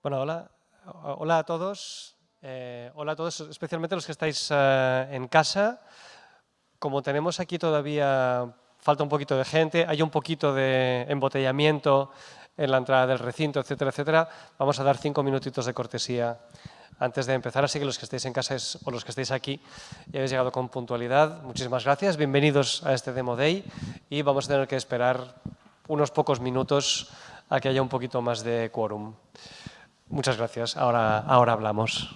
Bueno, hola a todos. Hola a todos, especialmente los que estáis en casa. Como tenemos aquí todavía, falta un poquito de gente, hay un poquito de embotellamiento en la entrada del recinto, etcétera, etcétera, vamos a dar 5 minutitos de cortesía antes de empezar. Así que los que estéis en casa o los que estéis aquí y habéis llegado con puntualidad, muchísimas gracias. Bienvenidos a este Demo Day y vamos a tener que esperar unos pocos minutos a que haya un poquito más de quórum. Muchas gracias. Ahora hablamos.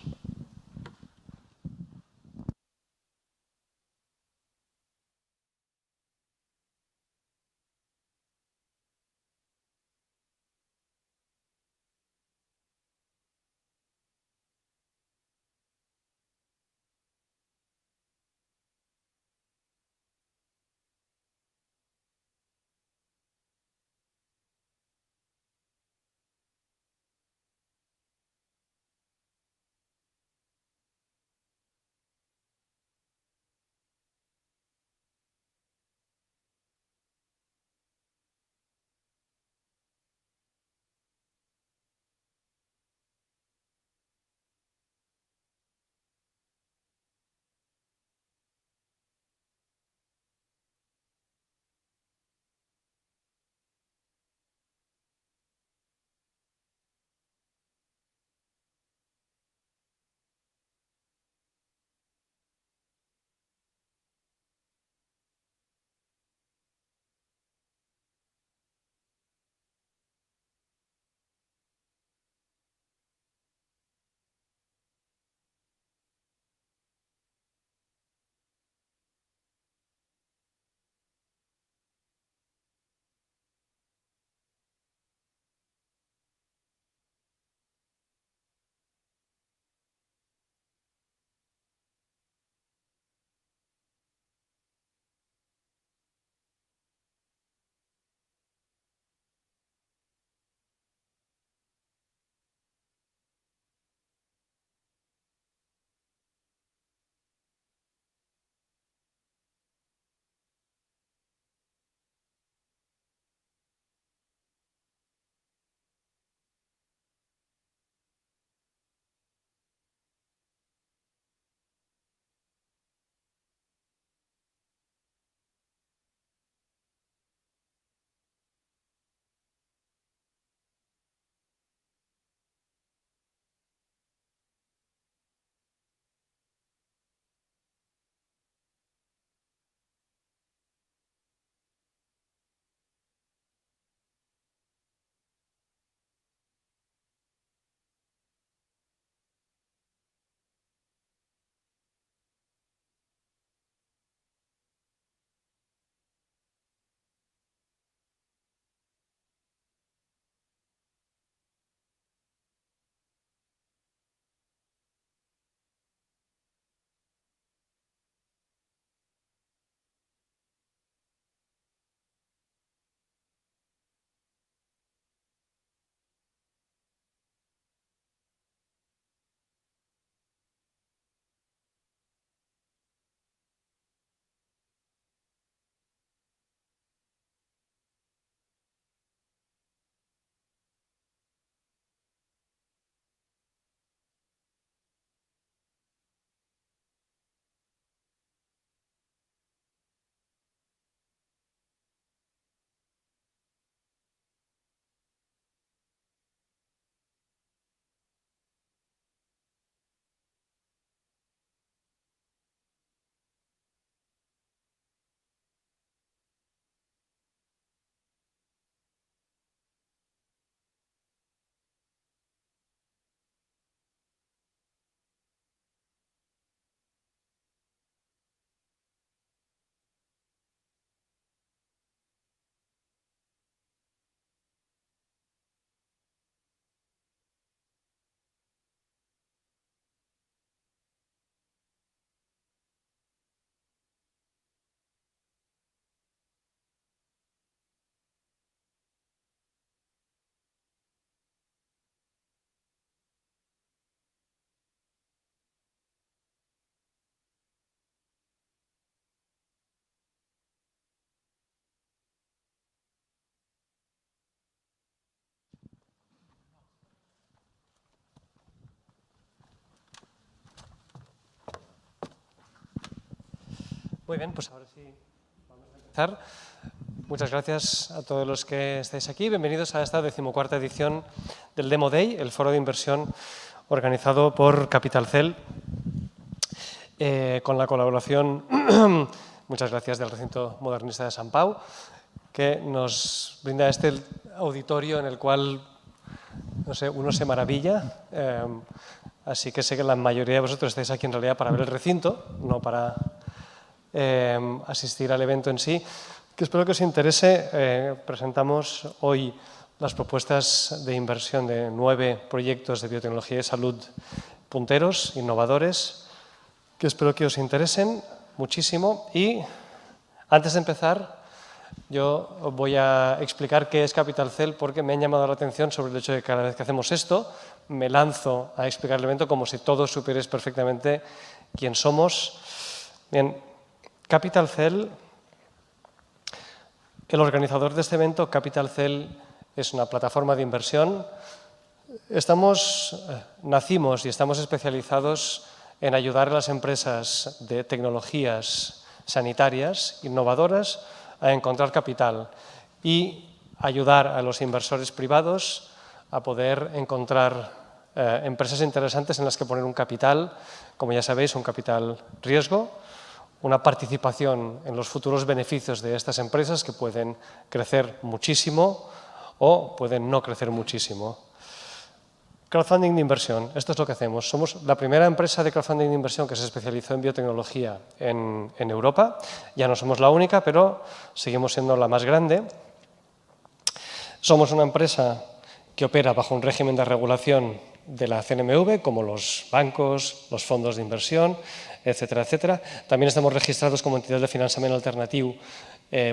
Muy bien, pues ahora sí vamos a empezar. Muchas gracias a todos los que estáis aquí. Bienvenidos a esta 14ª edición del Demo Day, el foro de inversión organizado por Capital Cell, con la colaboración, muchas gracias, del Recinto Modernista de Sant Pau, que nos brinda este auditorio en el cual, no sé, uno se maravilla. Así que sé que la mayoría de vosotros estáis aquí en realidad para ver el recinto, no para asistir al evento en sí, que espero que os interese. Presentamos hoy las propuestas de inversión de 9 proyectos de biotecnología y salud punteros, innovadores, que espero que os interesen muchísimo. Y antes de empezar, yo voy a explicar qué es Capital Cell, porque me han llamado la atención sobre el hecho de que cada vez que hacemos esto, me lanzo a explicar el evento como si todos supierais perfectamente quién somos. Bien, Capital Cell, el organizador de este evento. Capital Cell es una plataforma de inversión. Nacimos y estamos especializados en ayudar a las empresas de tecnologías sanitarias innovadoras a encontrar capital y ayudar a los inversores privados a poder encontrar empresas interesantes en las que poner un capital, como ya sabéis, un capital riesgo, una participación en los futuros beneficios de estas empresas que pueden crecer muchísimo o pueden no crecer muchísimo. Crowdfunding de inversión, esto es lo que hacemos. Somos la primera empresa de crowdfunding de inversión que se especializó en biotecnología en Europa. Ya no somos la única, pero seguimos siendo la más grande. Somos una empresa que opera bajo un régimen de regulación de la CNMV, como los bancos, los fondos de inversión, etcétera, etcétera. También estamos registrados como entidad de financiamiento alternativo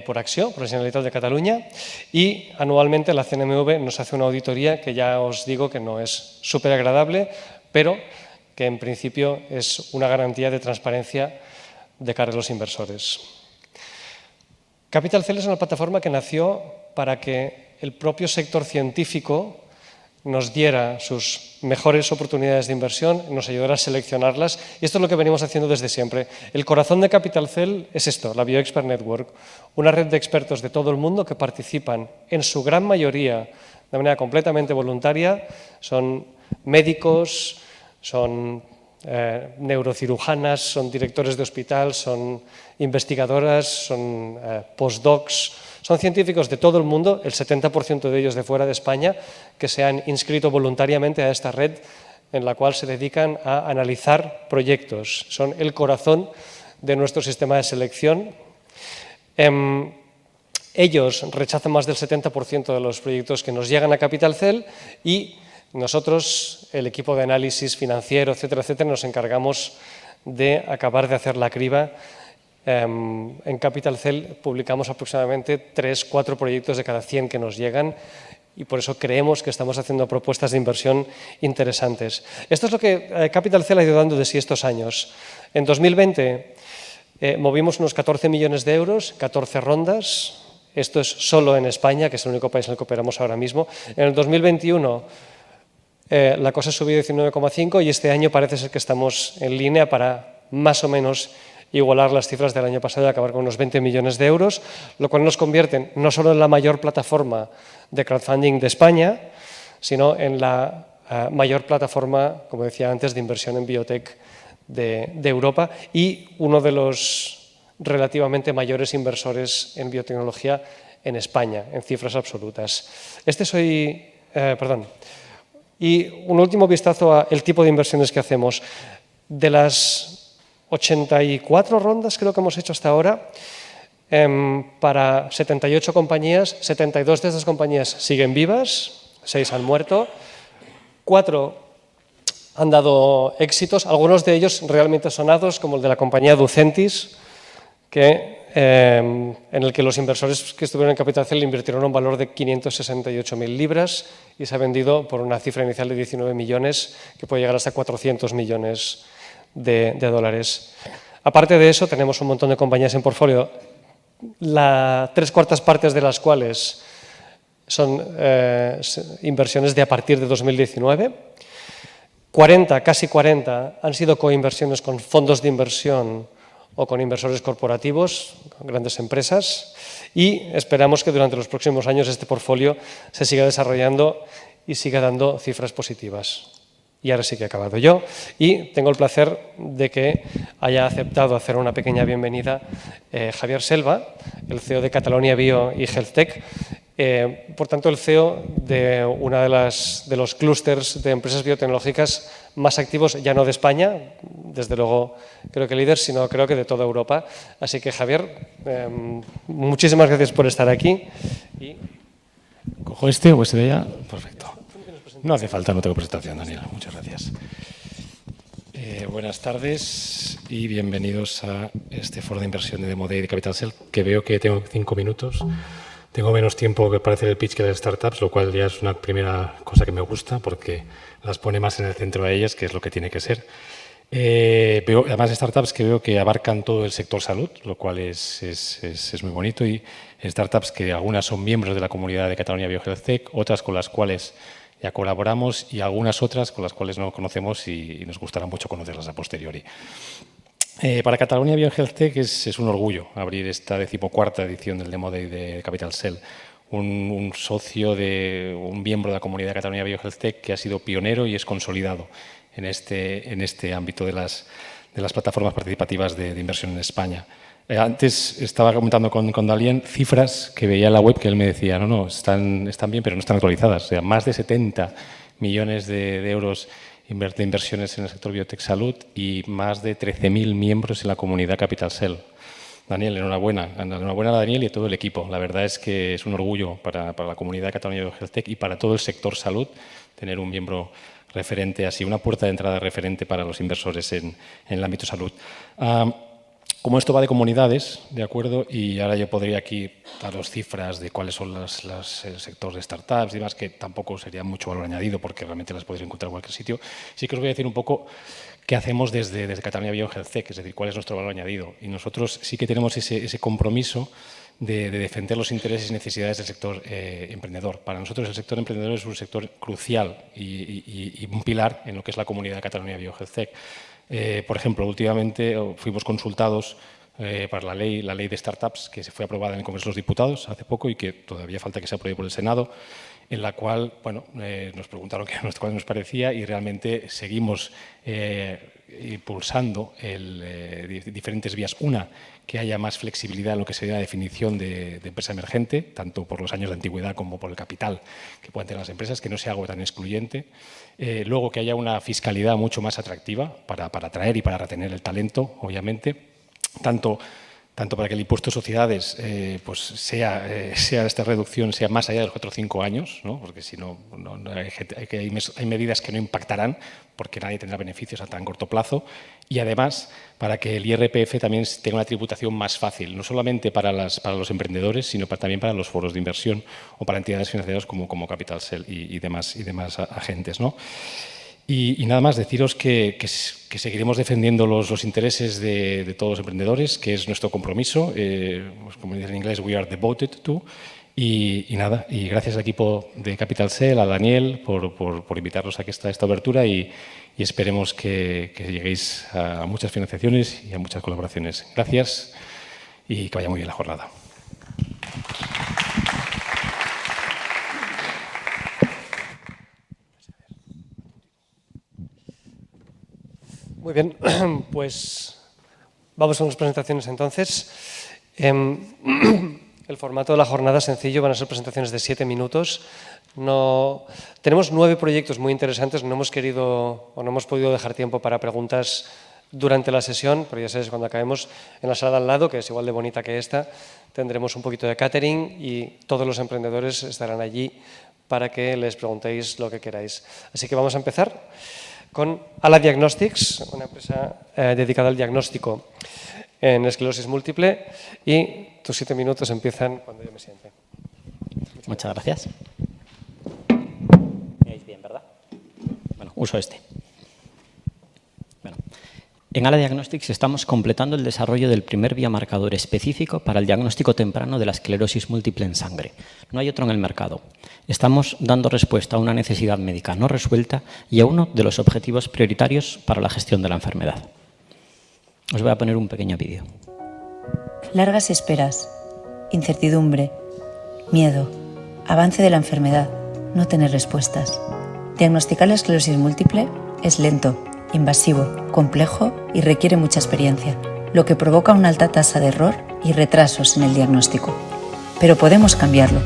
por Acció, por la Generalitat de Cataluña, y anualmente la CNMV nos hace una auditoría que ya os digo que no es súper agradable, pero que en principio es una garantía de transparencia de cara a los inversores. Capital Cell es una plataforma que nació para que el propio sector científico nos diera sus mejores oportunidades de inversión, nos ayudara a seleccionarlas, y esto es lo que venimos haciendo desde siempre. El corazón de Capital Cell es esto, la BioExpert Network, una red de expertos de todo el mundo que participan, en su gran mayoría, de manera completamente voluntaria. Son médicos, son neurocirujanas, son directores de hospital, son investigadoras, son postdocs. Son científicos de todo el mundo, el 70% de ellos de fuera de España, que se han inscrito voluntariamente a esta red en la cual se dedican a analizar proyectos. Son el corazón de nuestro sistema de selección. Ellos rechazan más del 70% de los proyectos que nos llegan a Capital Cell y nosotros, el equipo de análisis financiero, etcétera, etcétera, nos encargamos de acabar de hacer la criba. En Capital Cell publicamos aproximadamente 3-4 proyectos de cada 100 que nos llegan y por eso creemos que estamos haciendo propuestas de inversión interesantes. Esto es lo que Capital Cell ha ido dando de sí estos años. En 2020 movimos unos 14 millones de euros, 14 rondas. Esto es solo en España, que es el único país en el que operamos ahora mismo. En el 2021 la cosa subió 19,5 y este año parece ser que estamos en línea para más o menos igualar las cifras del año pasado y acabar con unos 20 millones de euros, lo cual nos convierte no solo en la mayor plataforma de crowdfunding de España, sino en la mayor plataforma, como decía antes, de inversión en biotech de Europa y uno de los relativamente mayores inversores en biotecnología en España, en cifras absolutas. Y un último vistazo al tipo de inversiones que hacemos. De las 84 rondas creo que hemos hecho hasta ahora, para 78 compañías, 72 de estas compañías siguen vivas, 6 han muerto, 4 han dado éxitos, algunos de ellos realmente sonados, como el de la compañía Ducentis, en el que los inversores que estuvieron en Capital Cell invirtieron un valor de 568.000 libras y se ha vendido por una cifra inicial de 19 millones, que puede llegar hasta 400 millones de dólares. Aparte de eso, tenemos un montón de compañías en portfolio, 3/4 partes de las cuales son inversiones de a partir de 2019. 40, casi 40, han sido coinversiones con fondos de inversión o con inversores corporativos, con grandes empresas, y esperamos que durante los próximos años este portfolio se siga desarrollando y siga dando cifras positivas. Y ahora sí que he acabado yo y tengo el placer de que haya aceptado hacer una pequeña bienvenida Javier Selva, el CEO de Catalonia Bio y HealthTech, por tanto el CEO de una de los clústeres de empresas biotecnológicas más activos, ya no de España, desde luego creo que líder, sino creo que de toda Europa. Así que Javier, muchísimas gracias por estar aquí. ¿Cojo este o este de allá? Perfecto. No hace falta, no tengo presentación, Daniel. Muchas gracias. Buenas tardes y bienvenidos a este foro de inversión de Demo Day de Capital Cell, que veo que tengo 5 minutos. Tengo menos tiempo que para hacer el pitch que las startups, lo cual ya es una primera cosa que me gusta porque las pone más en el centro a ellas, que es lo que tiene que ser. Veo además startups que veo que abarcan todo el sector salud, lo cual es muy bonito, y startups que algunas son miembros de la comunidad de Catalonia Bio HealthTech, otras con las cuales ya colaboramos y algunas otras con las cuales no conocemos y nos gustará mucho conocerlas a posteriori. Para Catalonia Bio HealthTech es un orgullo abrir esta 14ª edición del Demo Day de Capital Cell. Un socio, un miembro de la comunidad de Catalonia Bio HealthTech que ha sido pionero y es consolidado en este ámbito de las plataformas participativas de inversión en España. Antes estaba comentando con Daniel cifras que veía en la web que él me decía, no, están bien, pero no están actualizadas. O sea, más de 70 millones de euros de inversiones en el sector biotech salud y más de 13.000 miembros en la comunidad Capital Cell. Daniel, enhorabuena. Enhorabuena a Daniel y a todo el equipo. La verdad es que es un orgullo para la comunidad de Catalonia Bio HealthTech y para todo el sector salud tener un miembro referente así, una puerta de entrada referente para los inversores en el ámbito salud. Como esto va de comunidades, ¿de acuerdo? Y ahora yo podría aquí daros cifras de cuáles son el sector de startups y demás, que tampoco sería mucho valor añadido porque realmente las podéis encontrar en cualquier sitio. Sí que os voy a decir un poco qué hacemos desde Catalonia Bio HealthTech, es decir, cuál es nuestro valor añadido. Y nosotros sí que tenemos ese compromiso de defender los intereses y necesidades del sector emprendedor. Para nosotros el sector emprendedor es un sector crucial y un pilar en lo que es la comunidad de Catalonia Bio HealthTech. Por ejemplo, últimamente fuimos consultados para la ley de startups que se fue aprobada en el Congreso de los Diputados hace poco y que todavía falta que se apruebe por el Senado, en la cual nos preguntaron qué nos parecía y realmente seguimos impulsando diferentes vías. Una, que haya más flexibilidad en lo que sería la definición de empresa emergente, tanto por los años de antigüedad como por el capital que puedan tener las empresas, que no sea algo tan excluyente. Luego, que haya una fiscalidad mucho más atractiva para atraer y para retener el talento, obviamente, tanto para que el impuesto de sociedades sea esta reducción sea más allá de los 4 o 5 años, ¿no? Porque si no, hay medidas que no impactarán porque nadie tendrá beneficios a tan corto plazo, y además para que el IRPF también tenga una tributación más fácil, no solamente para los emprendedores, sino también para los foros de inversión o para entidades financieras como Capital Cell y demás agentes, ¿no? Y nada más, deciros que seguiremos defendiendo los intereses de todos los emprendedores, que es nuestro compromiso, como dice en inglés, we are devoted to, y nada, y gracias al equipo de Capital Cell, a Daniel, por invitarnos a esta abertura y esperemos que lleguéis a muchas financiaciones y a muchas colaboraciones. Gracias y que vaya muy bien la jornada. Muy bien, pues vamos con las presentaciones entonces. El formato de la jornada es sencillo, van a ser presentaciones de 7 minutos. Tenemos 9 proyectos muy interesantes, no hemos querido o no hemos podido dejar tiempo para preguntas durante la sesión, pero ya sabéis, cuando acabemos en la sala de al lado, que es igual de bonita que esta, tendremos un poquito de catering y todos los emprendedores estarán allí para que les preguntéis lo que queráis. Así que vamos a empezar con Ala Diagnostics, una empresa dedicada al diagnóstico en esclerosis múltiple, y tus 7 minutos empiezan cuando yo me siente. Muchas gracias. ¿Me oís bien, verdad? Bueno, uso este. Bueno, en Ala Diagnostics estamos completando el desarrollo del primer biomarcador específico para el diagnóstico temprano de la esclerosis múltiple en sangre. No hay otro en el mercado. Estamos dando respuesta a una necesidad médica no resuelta y a uno de los objetivos prioritarios para la gestión de la enfermedad. Os voy a poner un pequeño vídeo. Largas esperas, incertidumbre, miedo, avance de la enfermedad, no tener respuestas. Diagnosticar la esclerosis múltiple es lento, invasivo, complejo y requiere mucha experiencia, lo que provoca una alta tasa de error y retrasos en el diagnóstico. Pero podemos cambiarlo.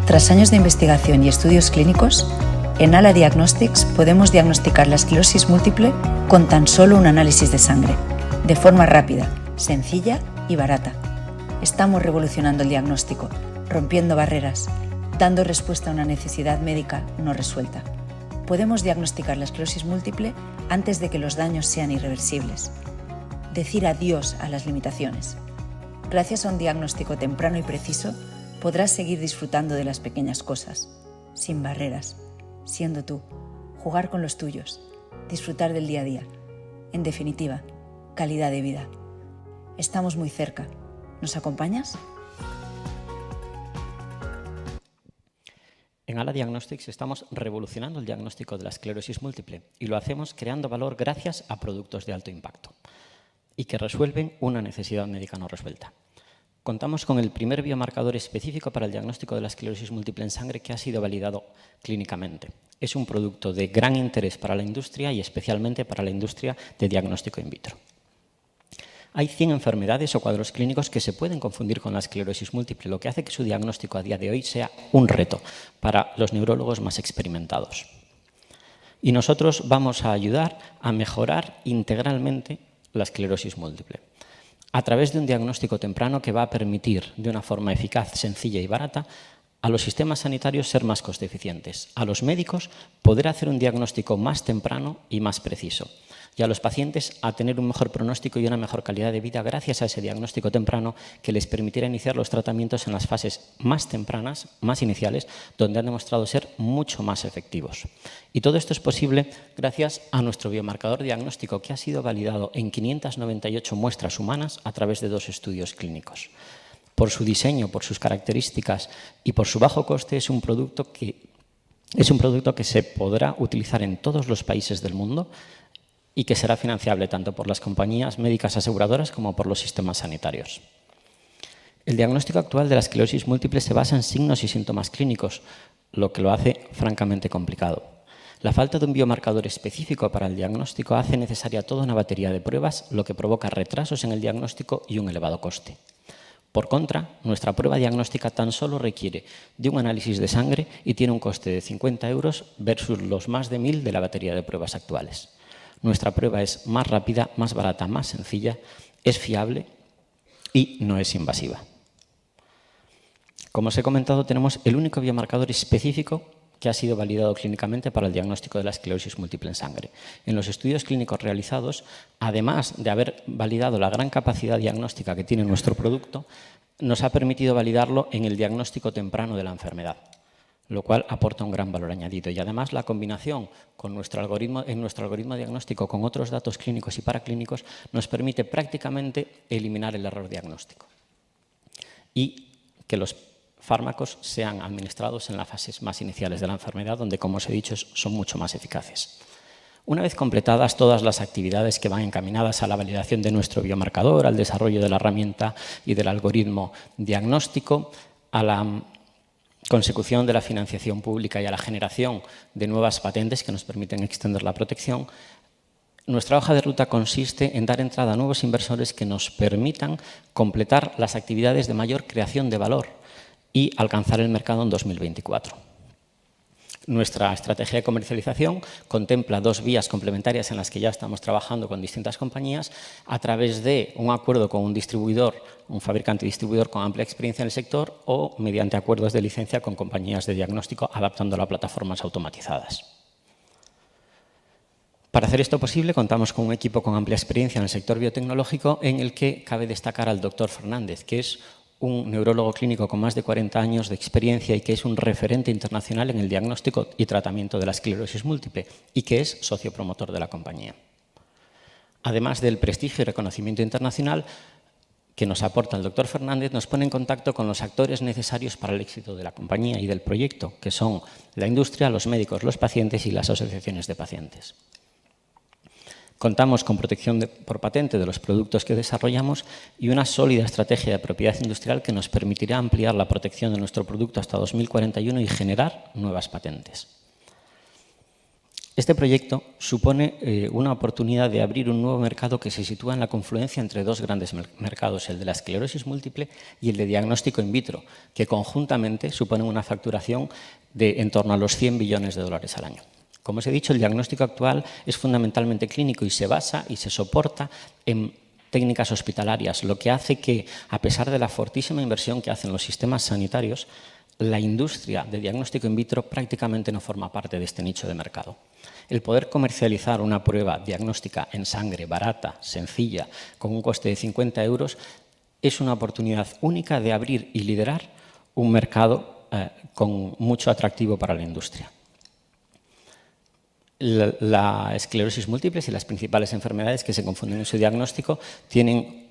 Tras años de investigación y estudios clínicos, en ALA Diagnostics podemos diagnosticar la esclerosis múltiple con tan solo un análisis de sangre, de forma rápida, sencilla y barata. Estamos revolucionando el diagnóstico, rompiendo barreras, dando respuesta a una necesidad médica no resuelta. Podemos diagnosticar la esclerosis múltiple antes de que los daños sean irreversibles. Decir adiós a las limitaciones. Gracias a un diagnóstico temprano y preciso, podrás seguir disfrutando de las pequeñas cosas, sin barreras, siendo tú, jugar con los tuyos, disfrutar del día a día. En definitiva, calidad de vida. Estamos muy cerca. ¿Nos acompañas? En ALA Diagnostics estamos revolucionando el diagnóstico de la esclerosis múltiple y lo hacemos creando valor gracias a productos de alto impacto y que resuelven una necesidad médica no resuelta. Contamos con el primer biomarcador específico para el diagnóstico de la esclerosis múltiple en sangre que ha sido validado clínicamente. Es un producto de gran interés para la industria y especialmente para la industria de diagnóstico in vitro. Hay 100 enfermedades o cuadros clínicos que se pueden confundir con la esclerosis múltiple, lo que hace que su diagnóstico a día de hoy sea un reto para los neurólogos más experimentados. Y nosotros vamos a ayudar a mejorar integralmente la esclerosis múltiple a través de un diagnóstico temprano que va a permitir, de una forma eficaz, sencilla y barata, a los sistemas sanitarios ser más coste eficientes, a los médicos poder hacer un diagnóstico más temprano y más preciso, y a los pacientes a tener un mejor pronóstico y una mejor calidad de vida gracias a ese diagnóstico temprano que les permitirá iniciar los tratamientos en las fases más tempranas, más iniciales, donde han demostrado ser mucho más efectivos. Y todo esto es posible gracias a nuestro biomarcador diagnóstico que ha sido validado en 598 muestras humanas a través de 2 estudios clínicos. Por su diseño, por sus características y por su bajo coste es un producto que se podrá utilizar en todos los países del mundo y que será financiable tanto por las compañías médicas aseguradoras como por los sistemas sanitarios. El diagnóstico actual de la esclerosis múltiple se basa en signos y síntomas clínicos, lo que lo hace francamente complicado. La falta de un biomarcador específico para el diagnóstico hace necesaria toda una batería de pruebas, lo que provoca retrasos en el diagnóstico y un elevado coste. Por contra, nuestra prueba diagnóstica tan solo requiere de un análisis de sangre y tiene un coste de 50 € versus los más de 1000 de la batería de pruebas actuales. Nuestra prueba es más rápida, más barata, más sencilla, es fiable y no es invasiva. Como os he comentado, tenemos el único biomarcador específico que ha sido validado clínicamente para el diagnóstico de la esclerosis múltiple en sangre. En los estudios clínicos realizados, además de haber validado la gran capacidad diagnóstica que tiene nuestro producto, nos ha permitido validarlo en el diagnóstico temprano de la enfermedad, lo cual aporta un gran valor añadido. Y además la combinación con nuestro algoritmo diagnóstico con otros datos clínicos y paraclínicos nos permite prácticamente eliminar el error diagnóstico y que los fármacos sean administrados en las fases más iniciales de la enfermedad, donde, como os he dicho, son mucho más eficaces. Una vez completadas todas las actividades que van encaminadas a la validación de nuestro biomarcador, al desarrollo de la herramienta y del algoritmo diagnóstico, a la consecución de la financiación pública y a la generación de nuevas patentes que nos permiten extender la protección, nuestra hoja de ruta consiste en dar entrada a nuevos inversores que nos permitan completar las actividades de mayor creación de valor y alcanzar el mercado en 2024. Nuestra estrategia de comercialización contempla 2 vías complementarias en las que ya estamos trabajando con distintas compañías a través de un acuerdo con un distribuidor, un fabricante distribuidor con amplia experiencia en el sector o mediante acuerdos de licencia con compañías de diagnóstico adaptando a plataformas automatizadas. Para hacer esto posible contamos con un equipo con amplia experiencia en el sector biotecnológico en el que cabe destacar al doctor Fernández, que es un neurólogo clínico con más de 40 años de experiencia y que es un referente internacional en el diagnóstico y tratamiento de la esclerosis múltiple y que es socio promotor de la compañía. Además del prestigio y reconocimiento internacional que nos aporta el doctor Fernández, nos pone en contacto con los actores necesarios para el éxito de la compañía y del proyecto, que son la industria, los médicos, los pacientes y las asociaciones de pacientes. Contamos con protección por patente de los productos que desarrollamos y una sólida estrategia de propiedad industrial que nos permitirá ampliar la protección de nuestro producto hasta 2041 y generar nuevas patentes. Este proyecto supone una oportunidad de abrir un nuevo mercado que se sitúa en la confluencia entre dos grandes mercados, el de la esclerosis múltiple y el de diagnóstico in vitro, que conjuntamente suponen una facturación de en torno a los 100 billones de dólares al año. Como os he dicho, el diagnóstico actual es fundamentalmente clínico y se basa y se soporta en técnicas hospitalarias, lo que hace que, a pesar de la fortísima inversión que hacen los sistemas sanitarios, la industria de diagnóstico in vitro prácticamente no forma parte de este nicho de mercado. El poder comercializar una prueba diagnóstica en sangre barata, sencilla, con un coste de 50 euros, es una oportunidad única de abrir y liderar un mercado con mucho atractivo para la industria. La esclerosis múltiple y las principales enfermedades que se confunden en su diagnóstico tienen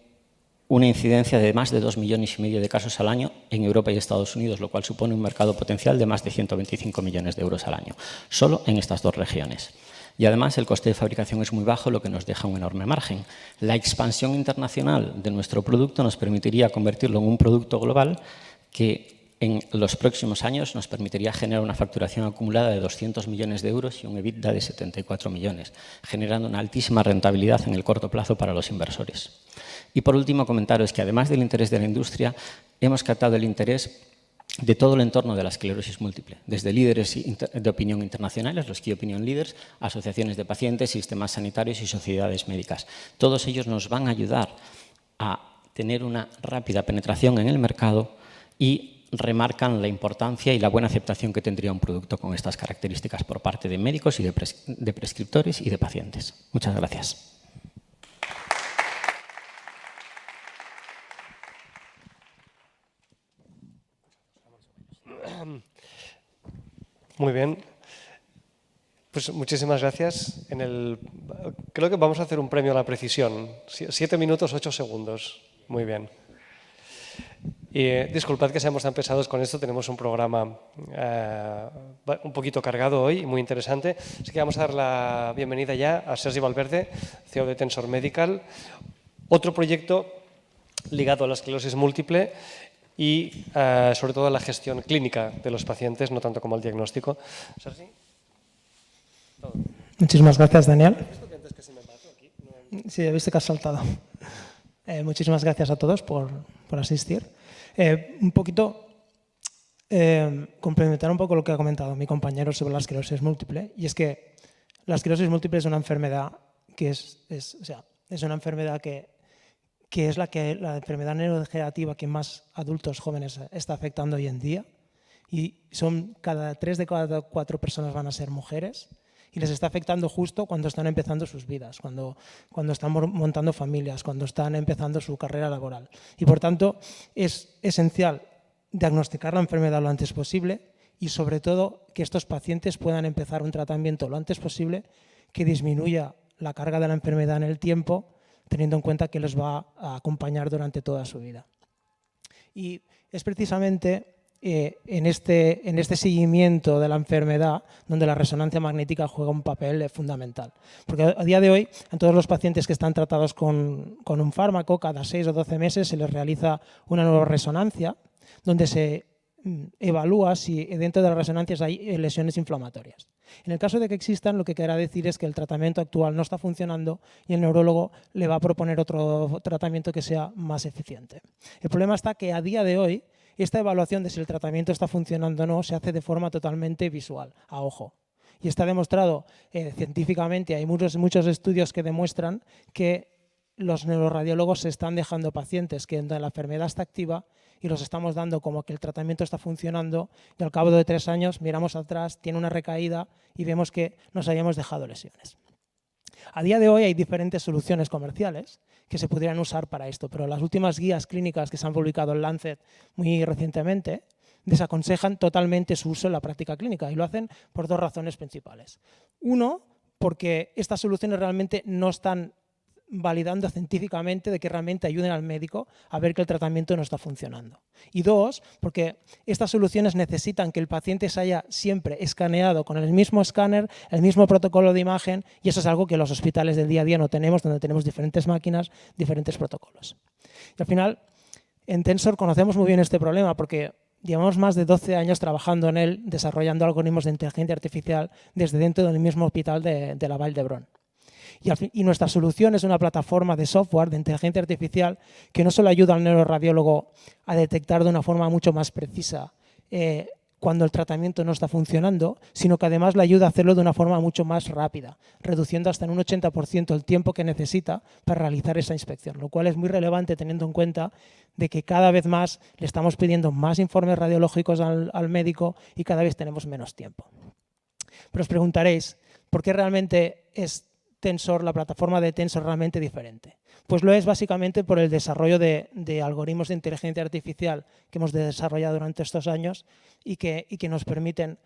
una incidencia de más de 2,5 millones de casos al año en Europa y Estados Unidos, lo cual supone un mercado potencial de más de 125 millones de euros al año, solo en estas dos regiones. Y además el coste de fabricación es muy bajo, lo que nos deja un enorme margen. La expansión internacional de nuestro producto nos permitiría convertirlo en un producto global que en los próximos años nos permitiría generar una facturación acumulada de 200 millones de euros y un EBITDA de 74 millones, generando una altísima rentabilidad en el corto plazo para los inversores. Y por último, comentaros que además del interés de la industria, hemos captado el interés de todo el entorno de la esclerosis múltiple, desde líderes de opinión internacionales, los Key Opinion Leaders, asociaciones de pacientes, sistemas sanitarios y sociedades médicas. Todos ellos nos van a ayudar a tener una rápida penetración en el mercado y remarcan la importancia y la buena aceptación que tendría un producto con estas características por parte de médicos y de prescriptores y de pacientes. Muchas gracias. Muy bien. Pues muchísimas gracias. Creo que vamos a hacer un premio a la precisión. 7 minutos, 8 segundos. Muy bien. Y disculpad que seamos tan pesados con esto, tenemos un programa un poquito cargado hoy, muy interesante. Así que vamos a dar la bienvenida ya a Sergi Valverde, CEO de Tensor Medical, otro proyecto ligado a la esclerosis múltiple y sobre todo a la gestión clínica de los pacientes, no tanto como al diagnóstico. Sergi. Muchísimas gracias, Daniel. Sí, he visto que has saltado. Muchísimas gracias a todos por asistir. Un poquito complementar un poco lo que ha comentado mi compañero sobre la esclerosis múltiple, y es que la esclerosis múltiple es una enfermedad que es una enfermedad que es la enfermedad neurodegenerativa que más adultos jóvenes está afectando hoy en día, y 3 de cada 4 personas van a ser mujeres. Y les está afectando justo cuando están empezando sus vidas, cuando están montando familias, cuando están empezando su carrera laboral. Y por tanto es esencial diagnosticar la enfermedad lo antes posible y sobre todo que estos pacientes puedan empezar un tratamiento lo antes posible que disminuya la carga de la enfermedad en el tiempo, teniendo en cuenta que les va a acompañar durante toda su vida. Y es precisamente en este seguimiento de la enfermedad donde la resonancia magnética juega un papel fundamental. Porque a día de hoy, a todos los pacientes que están tratados con un fármaco, cada 6 o 12 meses se les realiza una nueva resonancia donde se evalúa si dentro de las resonancias hay lesiones inflamatorias. En el caso de que existan, lo que querrá decir es que el tratamiento actual no está funcionando y el neurólogo le va a proponer otro tratamiento que sea más eficiente. El problema está que a día de hoy esta evaluación de si el tratamiento está funcionando o no se hace de forma totalmente visual, a ojo. Y está demostrado científicamente, hay muchos estudios que demuestran que los neuroradiólogos se están dejando pacientes que la enfermedad está activa y los estamos dando como que el tratamiento está funcionando y al cabo de 3 años miramos atrás, tiene una recaída y vemos que nos hayamos dejado lesiones. A día de hoy hay diferentes soluciones comerciales que se pudieran usar para esto, pero las últimas guías clínicas que se han publicado en Lancet muy recientemente desaconsejan totalmente su uso en la práctica clínica y lo hacen por 2 razones principales. Uno, porque estas soluciones realmente no están validando científicamente de que realmente ayuden al médico a ver que el tratamiento no está funcionando. Y dos, porque estas soluciones necesitan que el paciente se haya siempre escaneado con el mismo escáner, el mismo protocolo de imagen, y eso es algo que los hospitales del día a día no tenemos, donde tenemos diferentes máquinas, diferentes protocolos. Y al final, en Tensor conocemos muy bien este problema porque llevamos más de 12 años trabajando en él, desarrollando algoritmos de inteligencia artificial desde dentro del mismo hospital de la Vall d'Hebron. Y nuestra solución es una plataforma de software de inteligencia artificial que no solo ayuda al neuroradiólogo a detectar de una forma mucho más precisa cuando el tratamiento no está funcionando, sino que además le ayuda a hacerlo de una forma mucho más rápida, reduciendo hasta en un 80% el tiempo que necesita para realizar esa inspección, lo cual es muy relevante teniendo en cuenta de que cada vez más le estamos pidiendo más informes radiológicos al médico y cada vez tenemos menos tiempo. Pero os preguntaréis, ¿por qué realmente es Tensor, la plataforma de Tensor, realmente diferente? Pues lo es básicamente por el desarrollo de algoritmos de inteligencia artificial que hemos desarrollado durante estos años y que nos permiten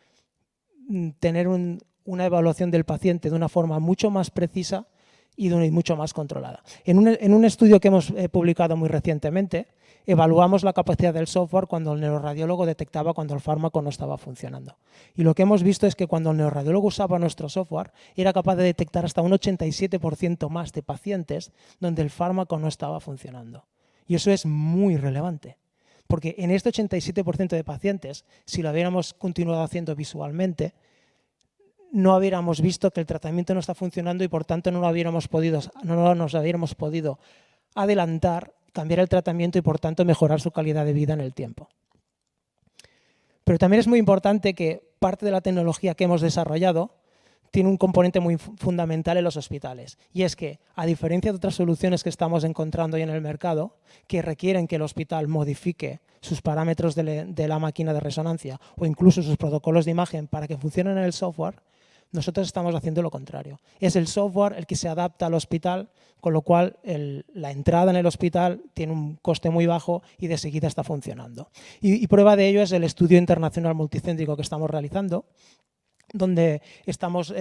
tener una evaluación del paciente de una forma mucho más precisa y mucho más controlada. En un estudio que hemos publicado muy recientemente, evaluamos la capacidad del software cuando el neuroradiólogo detectaba cuando el fármaco no estaba funcionando. Y lo que hemos visto es que cuando el neuroradiólogo usaba nuestro software, era capaz de detectar hasta un 87% más de pacientes donde el fármaco no estaba funcionando. Y eso es muy relevante, porque en este 87% de pacientes, si lo hubiéramos continuado haciendo visualmente, no hubiéramos visto que el tratamiento no está funcionando y por tanto no nos hubiéramos podido adelantar, cambiar el tratamiento y por tanto mejorar su calidad de vida en el tiempo. Pero también es muy importante que parte de la tecnología que hemos desarrollado tiene un componente muy fundamental en los hospitales, y es que, a diferencia de otras soluciones que estamos encontrando hoy en el mercado, que requieren que el hospital modifique sus parámetros de la máquina de resonancia o incluso sus protocolos de imagen para que funcionen en el software, nosotros estamos haciendo lo contrario. Es el software el que se adapta al hospital, con lo cual la entrada en el hospital tiene un coste muy bajo y de seguida está funcionando. Y prueba de ello es el estudio internacional multicéntrico que estamos realizando, donde estamos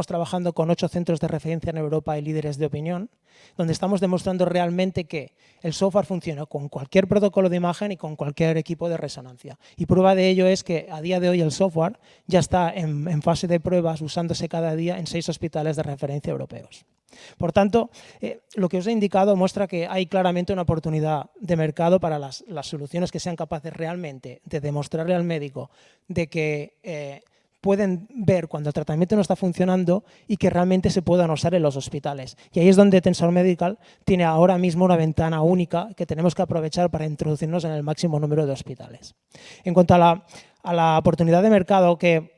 trabajando con 8 centros de referencia en Europa y líderes de opinión, donde estamos demostrando realmente que el software funciona con cualquier protocolo de imagen y con cualquier equipo de resonancia. Y prueba de ello es que a día de hoy el software ya está en fase de pruebas usándose cada día en 6 hospitales de referencia europeos. Por tanto, lo que os he indicado muestra que hay claramente una oportunidad de mercado para las soluciones que sean capaces realmente de demostrarle al médico de que pueden ver cuando el tratamiento no está funcionando y que realmente se puedan usar en los hospitales. Y ahí es donde Tensor Medical tiene ahora mismo una ventana única que tenemos que aprovechar para introducirnos en el máximo número de hospitales. En cuanto a la oportunidad de mercado que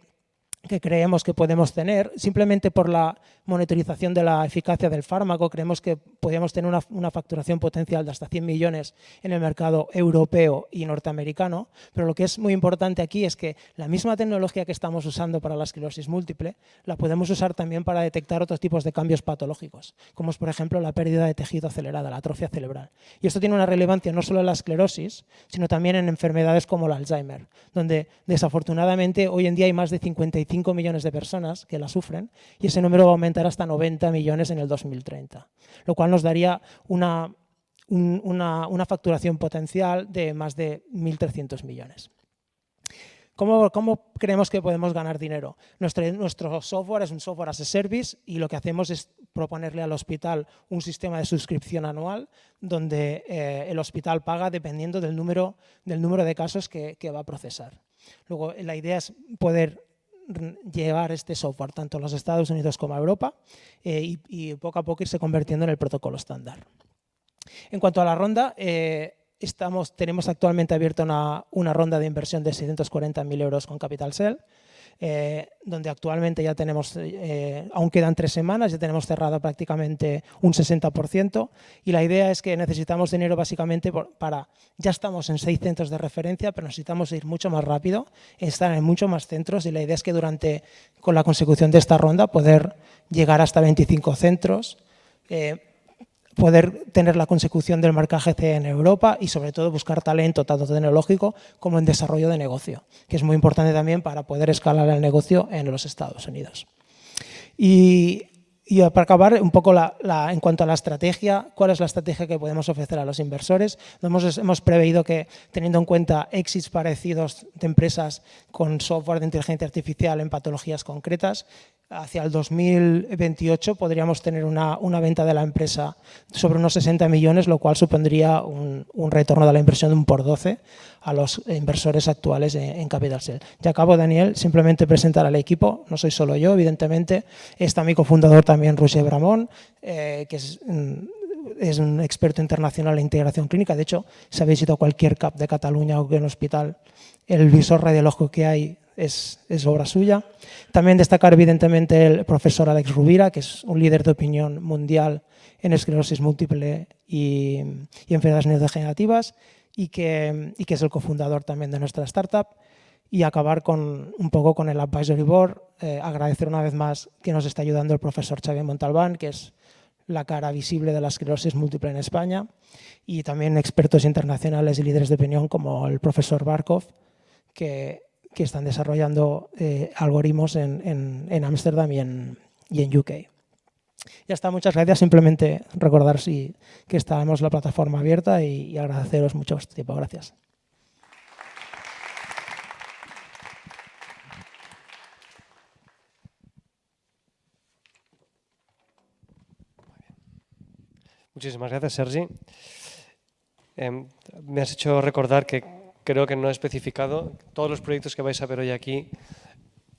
creemos que podemos tener, simplemente por la monitorización de la eficacia del fármaco, creemos que podríamos tener una facturación potencial de hasta 100 millones en el mercado europeo y norteamericano, pero lo que es muy importante aquí es que la misma tecnología que estamos usando para la esclerosis múltiple la podemos usar también para detectar otros tipos de cambios patológicos, como es, por ejemplo, la pérdida de tejido acelerada, la atrofia cerebral. Y esto tiene una relevancia no solo en la esclerosis, sino también en enfermedades como el Alzheimer, donde desafortunadamente hoy en día hay más de 55 millones de personas que la sufren y ese número va a aumentar hasta 90 millones en el 2030, lo cual nos daría una facturación potencial de más de 1.300 millones. ¿Cómo creemos que podemos ganar dinero? Nuestro software es un software as a service y lo que hacemos es proponerle al hospital un sistema de suscripción anual donde el hospital paga dependiendo del número de casos que va a procesar. Luego, la idea es poder llevar este software tanto a los Estados Unidos como a Europa y poco a poco irse convirtiendo en el protocolo estándar. En cuanto a la ronda, tenemos actualmente abierta una ronda de inversión de 640.000 euros con Capital Cell, donde actualmente ya tenemos, aún quedan 3 semanas, ya tenemos cerrado prácticamente un 60%, y la idea es que necesitamos dinero básicamente ya estamos en 6 centros de referencia, pero necesitamos ir mucho más rápido, estar en muchos más centros, y la idea es que con la consecución de esta ronda poder llegar hasta 25 centros, poder tener la consecución del marcaje CE en Europa y sobre todo buscar talento tanto tecnológico como en desarrollo de negocio, que es muy importante también para poder escalar el negocio en los Estados Unidos. Y Y para acabar, un poco en cuanto a la estrategia, ¿cuál es la estrategia que podemos ofrecer a los inversores? Hemos preveído que, teniendo en cuenta éxitos parecidos de empresas con software de inteligencia artificial en patologías concretas, hacia el 2028 podríamos tener una venta de la empresa sobre unos 60 millones, lo cual supondría un retorno de la inversión de 1 por 12 a los inversores actuales en Capital Cell. Ya acabo, Daniel, simplemente presentar al equipo. No soy solo yo, evidentemente. Está mi cofundador también, Roger Bramón, que es un experto internacional en integración clínica. De hecho, si habéis ido a cualquier CAP de Cataluña o que en hospital, el visor radiológico que hay es obra suya. También destacar, evidentemente, el profesor Alex Rubira, que es un líder de opinión mundial en esclerosis múltiple y enfermedades neurodegenerativas, y que es el cofundador también de nuestra startup. Y acabar un poco con el Advisory Board. Agradecer una vez más que nos está ayudando el profesor Xavier Montalbán, que es la cara visible de la esclerosis múltiple en España, y también expertos internacionales y líderes de opinión como el profesor Barkov, que están desarrollando algoritmos en Ámsterdam y en UK. Ya está, muchas gracias. Simplemente recordar que estamos en la plataforma abierta y agradeceros mucho vuestro tiempo. Gracias. Muchísimas gracias, Sergi. Me has hecho recordar que creo que no he especificado, todos los proyectos que vais a ver hoy aquí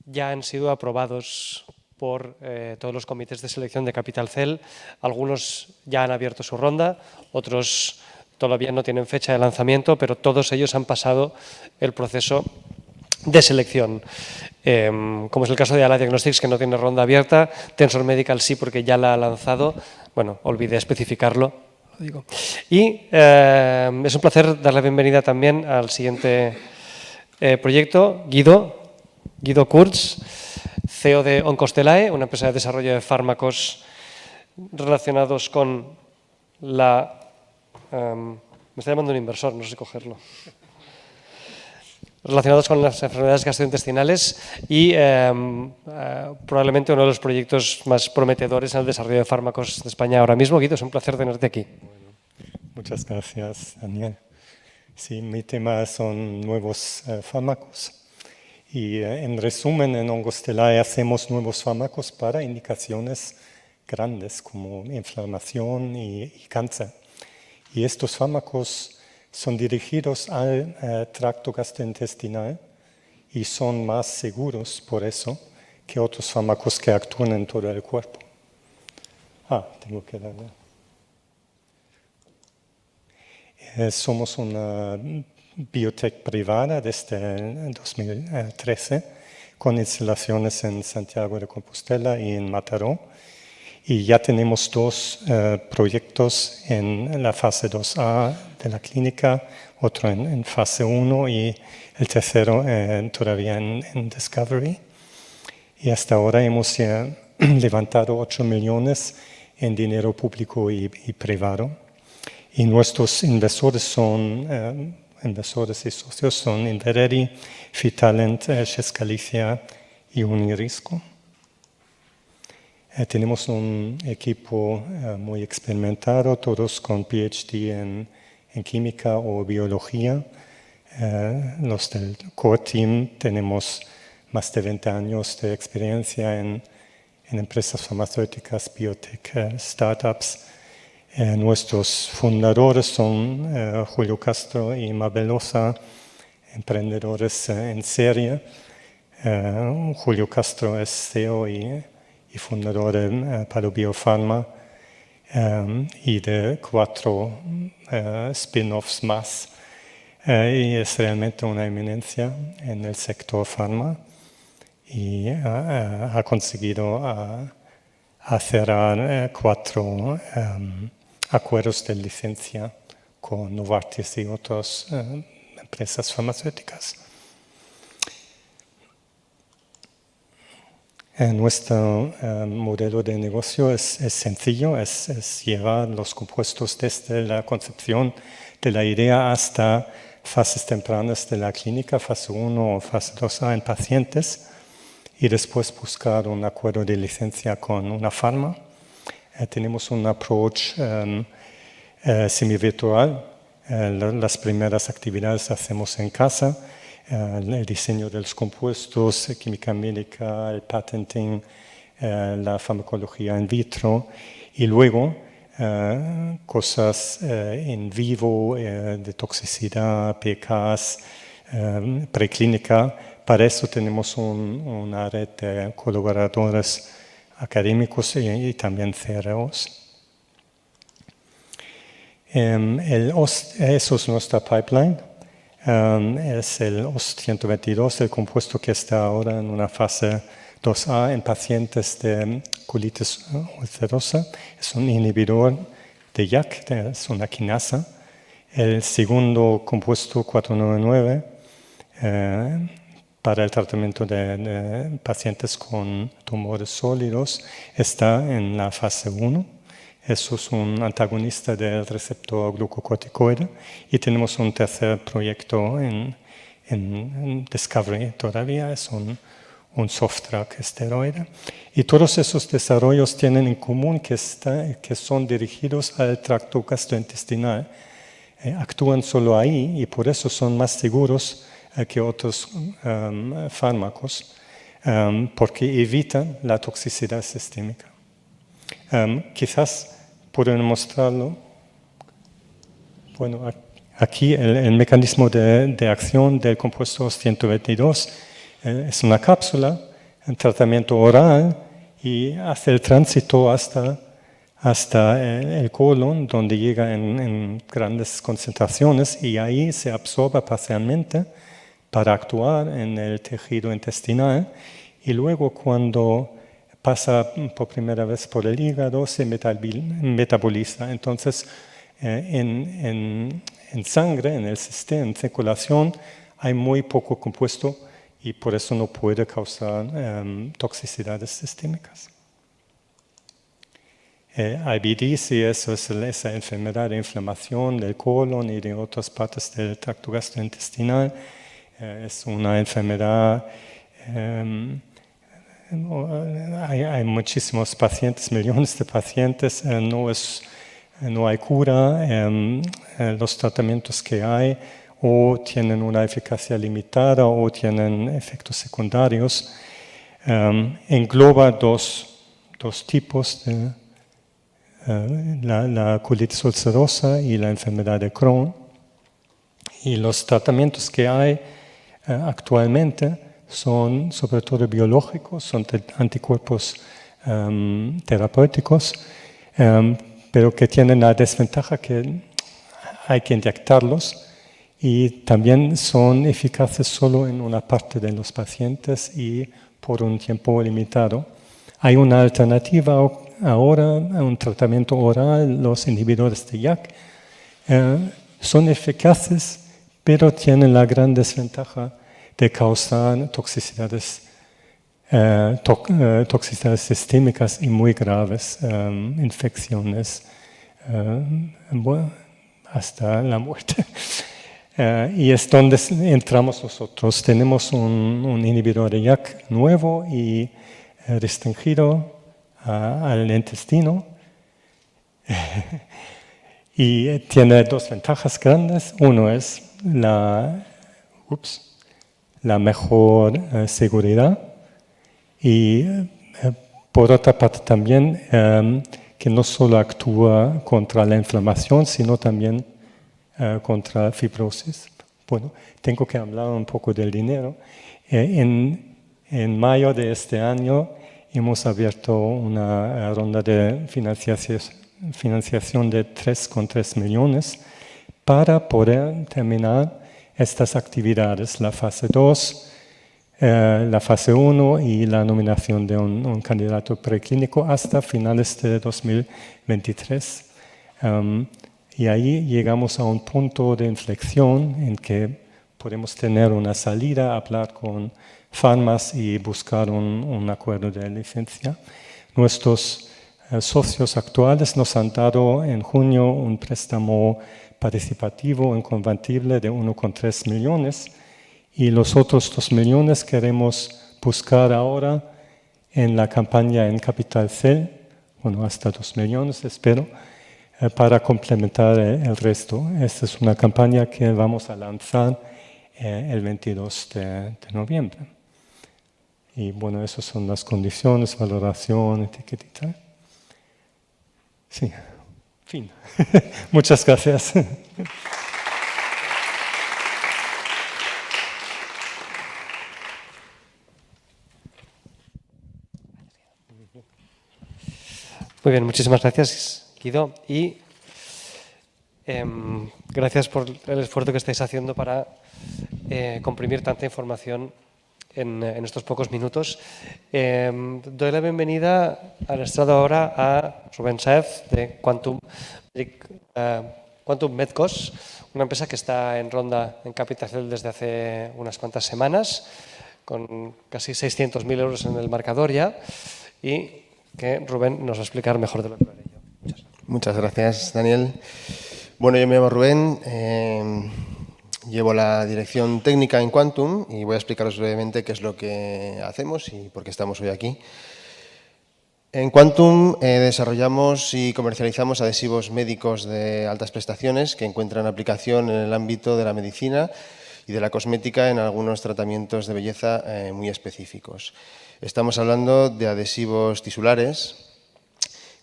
ya han sido aprobados por todos los comités de selección de Capital Cell. Algunos ya han abierto su ronda, otros todavía no tienen fecha de lanzamiento, pero todos ellos han pasado el proceso de selección. Como es el caso de Ala Diagnostics, que no tiene ronda abierta, Tensor Medical sí, porque ya la ha lanzado. Bueno, olvidé especificarlo, lo digo. Y es un placer dar la bienvenida también al siguiente proyecto, Guido Kurz, CEO de Oncostelae, una empresa de desarrollo de fármacos relacionados con la... me está llamando un inversor, no sé cogerlo. Relacionados con las enfermedades gastrointestinales y probablemente uno de los proyectos más prometedores en el desarrollo de fármacos de España ahora mismo. Guido, es un placer tenerte aquí. Bueno, muchas gracias, Daniel. Sí, mi tema son nuevos fármacos. Y en resumen, en Oncostelae hacemos nuevos fármacos para indicaciones grandes como inflamación y cáncer. Y estos fármacos son dirigidos al tracto gastrointestinal y son más seguros por eso que otros fármacos que actúan en todo el cuerpo. Tengo que darle. Somos una biotech privada desde 2013 con instalaciones en Santiago de Compostela y en Mataró. Y ya tenemos 2 proyectos en la fase 2A de la clínica, otro en fase 1 y el tercero todavía en Discovery. Y hasta ahora hemos ya levantado 8 millones en dinero público y privado. Y nuestros inversores y socios son Invereri, Fitalent, Gescalicia y Unirisco. Tenemos un equipo muy experimentado, todos con PhD en química o biología. Los del core team tenemos más de 20 años de experiencia en empresas farmacéuticas, biotech, startups. Nuestros fundadores son Julio Castro y Mabel Loza, emprendedores en serie. Julio Castro es CEO y fundador de Palo Biopharma y de 4 spin-offs más. Y es realmente una eminencia en el sector farma y ha conseguido cerrar 4 acuerdos de licencia con Novartis y otras empresas farmacéuticas. Nuestro modelo de negocio es sencillo, es llevar los compuestos desde la concepción de la idea hasta fases tempranas de la clínica, fase 1 o fase 2A en pacientes. y después buscar un acuerdo de licencia con una farma. Tenemos un approach semi-virtual. Las primeras actividades hacemos en casa, el diseño de los compuestos, química médica, el patenting, la farmacología in vitro y luego cosas en vivo de toxicidad, PKs, preclínica. Para eso tenemos una red de colaboradores académicos y también CROs. Eso es nuestra pipeline. Es el OST-122, el compuesto que está ahora en una fase 2A en pacientes de colitis ulcerosa. Es un inhibidor de JAK, es una quinasa. El segundo compuesto 499 para el tratamiento de pacientes con tumores sólidos está en la fase 1. Eso es un antagonista del receptor glucocorticoide. Y tenemos un tercer proyecto en Discovery todavía, es un soft drug esteroide. Y todos esos desarrollos tienen en común que son dirigidos al tracto gastrointestinal. Actúan solo ahí y por eso son más seguros que otros fármacos, porque evitan la toxicidad sistémica. Quizás pueden mostrarlo. Bueno, aquí el mecanismo de acción del compuesto 122 es una cápsula, un tratamiento oral y hace el tránsito hasta el colon, donde llega en grandes concentraciones y ahí se absorbe parcialmente para actuar en el tejido intestinal y luego cuando pasa por primera vez por el hígado, se metaboliza. Entonces, en sangre, en el sistema, en circulación, hay muy poco compuesto y por eso no puede causar toxicidades sistémicas. IBD, sí, eso es esa enfermedad de inflamación del colon y de otras partes del tracto gastrointestinal. Es una enfermedad... Hay muchísimos pacientes, millones de pacientes, no hay cura, los tratamientos que hay o tienen una eficacia limitada o tienen efectos secundarios. Engloba dos tipos, la colitis ulcerosa y la enfermedad de Crohn. Y los tratamientos que hay actualmente son sobre todo biológicos, son anticuerpos terapéuticos, pero que tienen la desventaja que hay que inyectarlos y también son eficaces solo en una parte de los pacientes y por un tiempo limitado. Hay una alternativa ahora, un tratamiento oral, los inhibidores de JAK. Son eficaces, pero tienen la gran desventaja de causar toxicidades sistémicas y muy graves, infecciones, hasta la muerte. Y es donde entramos nosotros. Tenemos un inhibidor de JAK nuevo y restringido al intestino. Y tiene dos ventajas grandes. Uno es la mejor seguridad y por otra parte también que no solo actúa contra la inflamación, sino también contra fibrosis. Bueno, tengo que hablar un poco del dinero. En mayo de este año hemos abierto una ronda de financiación de 3,3 millones para poder terminar estas actividades, la fase 2, la fase 1 y la nominación de un candidato preclínico hasta finales de 2023. Y ahí llegamos a un punto de inflexión en que podemos tener una salida, hablar con farmas y buscar un acuerdo de licencia. Nuestros socios actuales nos han dado en junio un préstamo participativo inconvertible de 1,3 millones y los otros 2 millones queremos buscar ahora en la campaña en Capital Cell, bueno, hasta 2 millones espero, para complementar el resto. Esta es una campaña que vamos a lanzar el 22 de noviembre. Y bueno, esas son las condiciones, valoración, etiquetita. Sí, fin. Muchas gracias. Muy bien, muchísimas gracias, Guido. Y gracias por el esfuerzo que estáis haciendo para comprimir tanta información en estos pocos minutos. Doy la bienvenida al estrado ahora a Rubén Sáez de Quantum Medcos, una empresa que está en ronda en Capital Cell desde hace unas cuantas semanas, con casi 600.000 euros en el marcador ya, y que Rubén nos va a explicar mejor de lo que lo haré yo. Muchas gracias, Daniel. Bueno, yo me llamo Rubén, llevo la dirección técnica en Quantum y voy a explicaros brevemente qué es lo que hacemos y por qué estamos hoy aquí. En Quantum desarrollamos y comercializamos adhesivos médicos de altas prestaciones que encuentran aplicación en el ámbito de la medicina y de la cosmética en algunos tratamientos de belleza muy específicos. Estamos hablando de adhesivos tisulares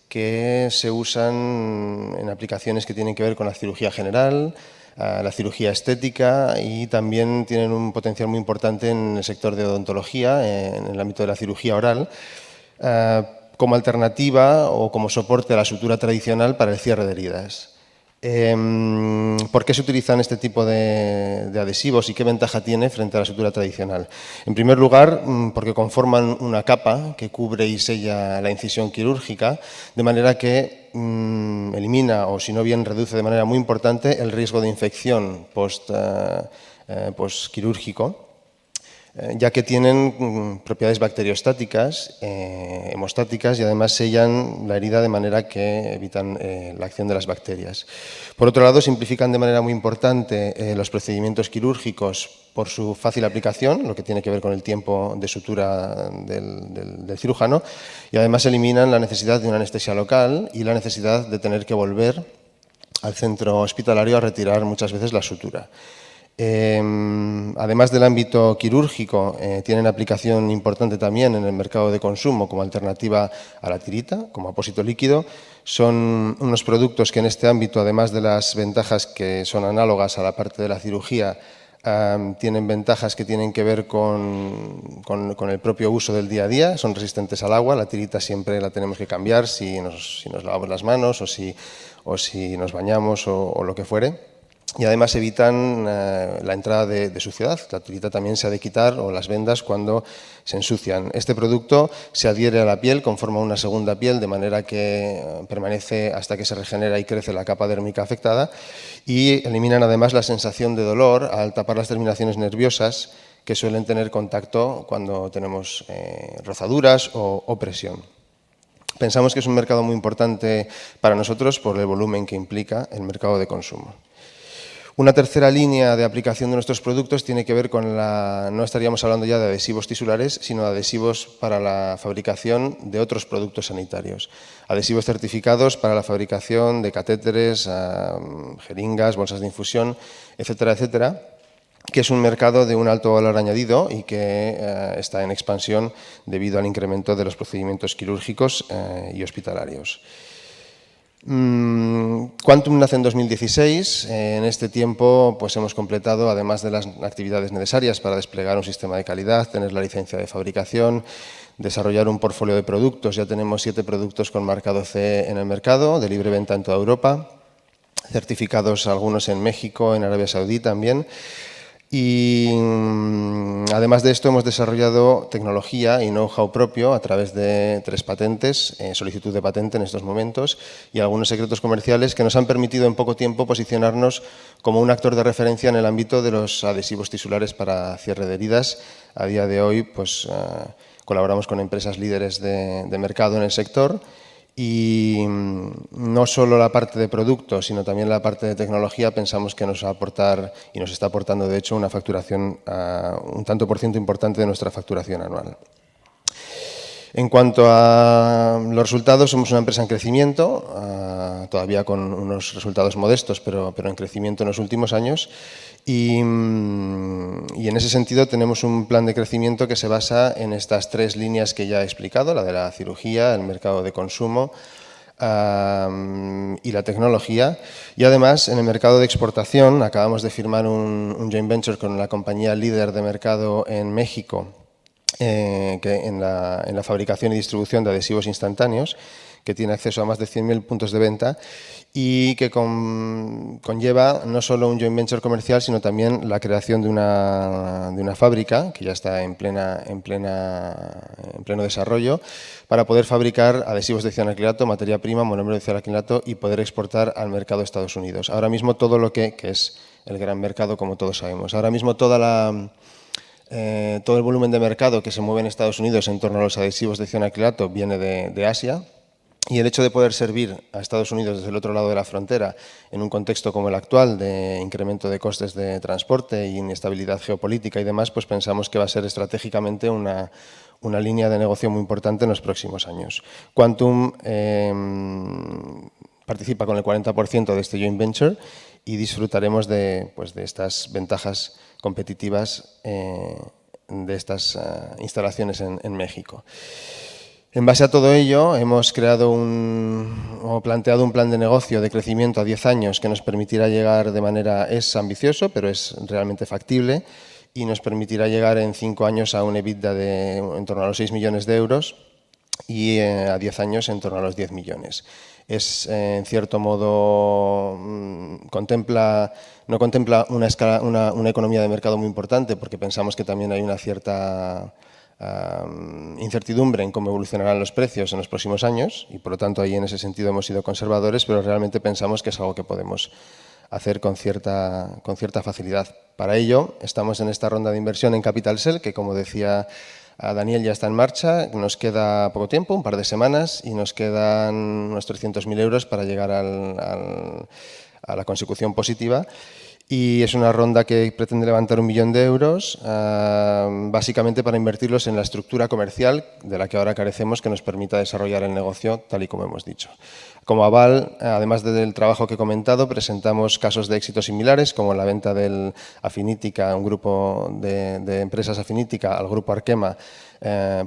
que se usan en aplicaciones que tienen que ver con la cirugía general, la cirugía estética y también tienen un potencial muy importante en el sector de odontología, en el ámbito de la cirugía oral, como alternativa o como soporte a la sutura tradicional para el cierre de heridas. ¿Por qué se utilizan este tipo de adhesivos y qué ventaja tiene frente a la sutura tradicional? En primer lugar, porque conforman una capa que cubre y sella la incisión quirúrgica, de manera que elimina o si no bien reduce de manera muy importante el riesgo de infección postquirúrgico, ya que tienen propiedades bacteriostáticas, hemostáticas y además sellan la herida de manera que evitan la acción de las bacterias. Por otro lado, simplifican de manera muy importante los procedimientos quirúrgicos por su fácil aplicación, lo que tiene que ver con el tiempo de sutura del cirujano, y además eliminan la necesidad de una anestesia local y la necesidad de tener que volver al centro hospitalario a retirar muchas veces la sutura. Además del ámbito quirúrgico, tienen aplicación importante también en el mercado de consumo como alternativa a la tirita, como apósito líquido. Son unos productos que en este ámbito, además de las ventajas que son análogas a la parte de la cirugía, tienen ventajas que tienen que ver con el propio uso del día a día. Son resistentes al agua, la tirita siempre la tenemos que cambiar si nos lavamos las manos o si nos bañamos o lo que fuere. Y además evitan la entrada de suciedad. La tirita también se ha de quitar o las vendas cuando se ensucian. Este producto se adhiere a la piel, conforma una segunda piel, de manera que permanece hasta que se regenera y crece la capa dérmica afectada, y eliminan además la sensación de dolor al tapar las terminaciones nerviosas que suelen tener contacto cuando tenemos rozaduras o presión. Pensamos que es un mercado muy importante para nosotros por el volumen que implica el mercado de consumo. Una tercera línea de aplicación de nuestros productos tiene que ver con no estaríamos hablando ya de adhesivos tisulares, sino de adhesivos para la fabricación de otros productos sanitarios. Adhesivos certificados para la fabricación de catéteres, jeringas, bolsas de infusión, etcétera, etcétera, que es un mercado de un alto valor añadido y que está en expansión debido al incremento de los procedimientos quirúrgicos y hospitalarios. Quantum nace en 2016. En este tiempo pues hemos completado, además de las actividades necesarias para desplegar un sistema de calidad, tener la licencia de fabricación, desarrollar un portfolio de productos. Ya tenemos 7 productos con marcado CE en el mercado, de libre venta en toda Europa, certificados algunos en México, en Arabia Saudí también. Y además de esto hemos desarrollado tecnología y know-how propio a través de 3 patentes, solicitud de patente en estos momentos y algunos secretos comerciales que nos han permitido en poco tiempo posicionarnos como un actor de referencia en el ámbito de los adhesivos tisulares para cierre de heridas. A día de hoy pues, colaboramos con empresas líderes de mercado en el sector Y no solo la parte de producto, sino también la parte de tecnología, pensamos que nos va a aportar, y nos está aportando de hecho, una facturación, un tanto por ciento importante de nuestra facturación anual. En cuanto a los resultados, somos una empresa en crecimiento, todavía con unos resultados modestos, pero en crecimiento en los últimos años. Y en ese sentido tenemos un plan de crecimiento que se basa en estas 3 líneas que ya he explicado, la de la cirugía, el mercado de consumo y la tecnología. Y además, en el mercado de exportación, acabamos de firmar un joint venture con la compañía líder de mercado en México, que en la fabricación y distribución de adhesivos instantáneos, que tiene acceso a más de 100.000 puntos de venta y que conlleva no solo un joint venture comercial, sino también la creación de una fábrica, que ya está en pleno desarrollo, para poder fabricar adhesivos de cianoacrilato, materia prima, monómero de cianoacrilato y poder exportar al mercado de Estados Unidos. Ahora mismo todo lo que es el gran mercado, como todos sabemos. Ahora mismo todo el volumen de mercado que se mueve en Estados Unidos en torno a los adhesivos de cianoacrilato viene de Asia, y el hecho de poder servir a Estados Unidos desde el otro lado de la frontera en un contexto como el actual de incremento de costes de transporte y inestabilidad geopolítica y demás, pues pensamos que va a ser estratégicamente una línea de negocio muy importante en los próximos años. Quantum participa con el 40% de este joint venture y disfrutaremos de estas ventajas competitivas de estas instalaciones en México. En base a todo ello, hemos planteado un plan de negocio de crecimiento a 10 años que nos permitirá llegar es ambicioso, pero es realmente factible, y nos permitirá llegar en 5 años a un EBITDA de en torno a los 6 millones de euros y a 10 años en torno a los 10 millones. En cierto modo, no contempla una economía de mercado muy importante, porque pensamos que también hay una cierta incertidumbre en cómo evolucionarán los precios en los próximos años, y por lo tanto ahí en ese sentido hemos sido conservadores, pero realmente pensamos que es algo que podemos hacer con cierta facilidad. Para ello estamos en esta ronda de inversión en Capital Cell, que como decía Daniel ya está en marcha. Nos queda poco tiempo, un par de semanas, y nos quedan unos 300.000 euros para llegar a la consecución positiva. Y es una ronda que pretende levantar 1 millón de euros, básicamente para invertirlos en la estructura comercial de la que ahora carecemos, que nos permita desarrollar el negocio tal y como hemos dicho. Como aval, además del trabajo que he comentado, presentamos casos de éxito similares, como la venta del Afinitica, un grupo de empresas Afinitica, al grupo Arkema,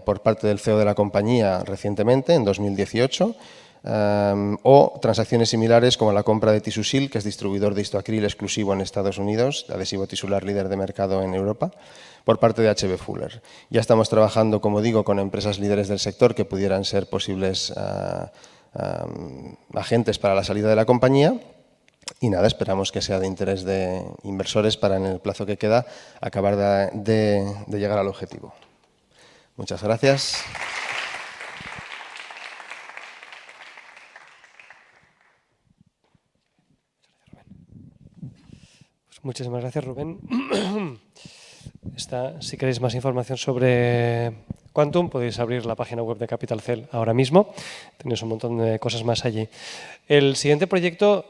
por parte del CEO de la compañía recientemente, en 2018. O transacciones similares como la compra de Tisusil, que es distribuidor de Histoacril exclusivo en Estados Unidos, adhesivo tisular líder de mercado en Europa, por parte de H.B. Fuller. Ya estamos trabajando, como digo, con empresas líderes del sector que pudieran ser posibles agentes para la salida de la compañía. Y nada, esperamos que sea de interés de inversores para, en el plazo que queda, acabar de llegar al objetivo. Muchas gracias. Muchísimas gracias, Rubén. Si queréis más información sobre Quantum, podéis abrir la página web de Capital Cell ahora mismo. Tenéis un montón de cosas más allí. El siguiente proyecto,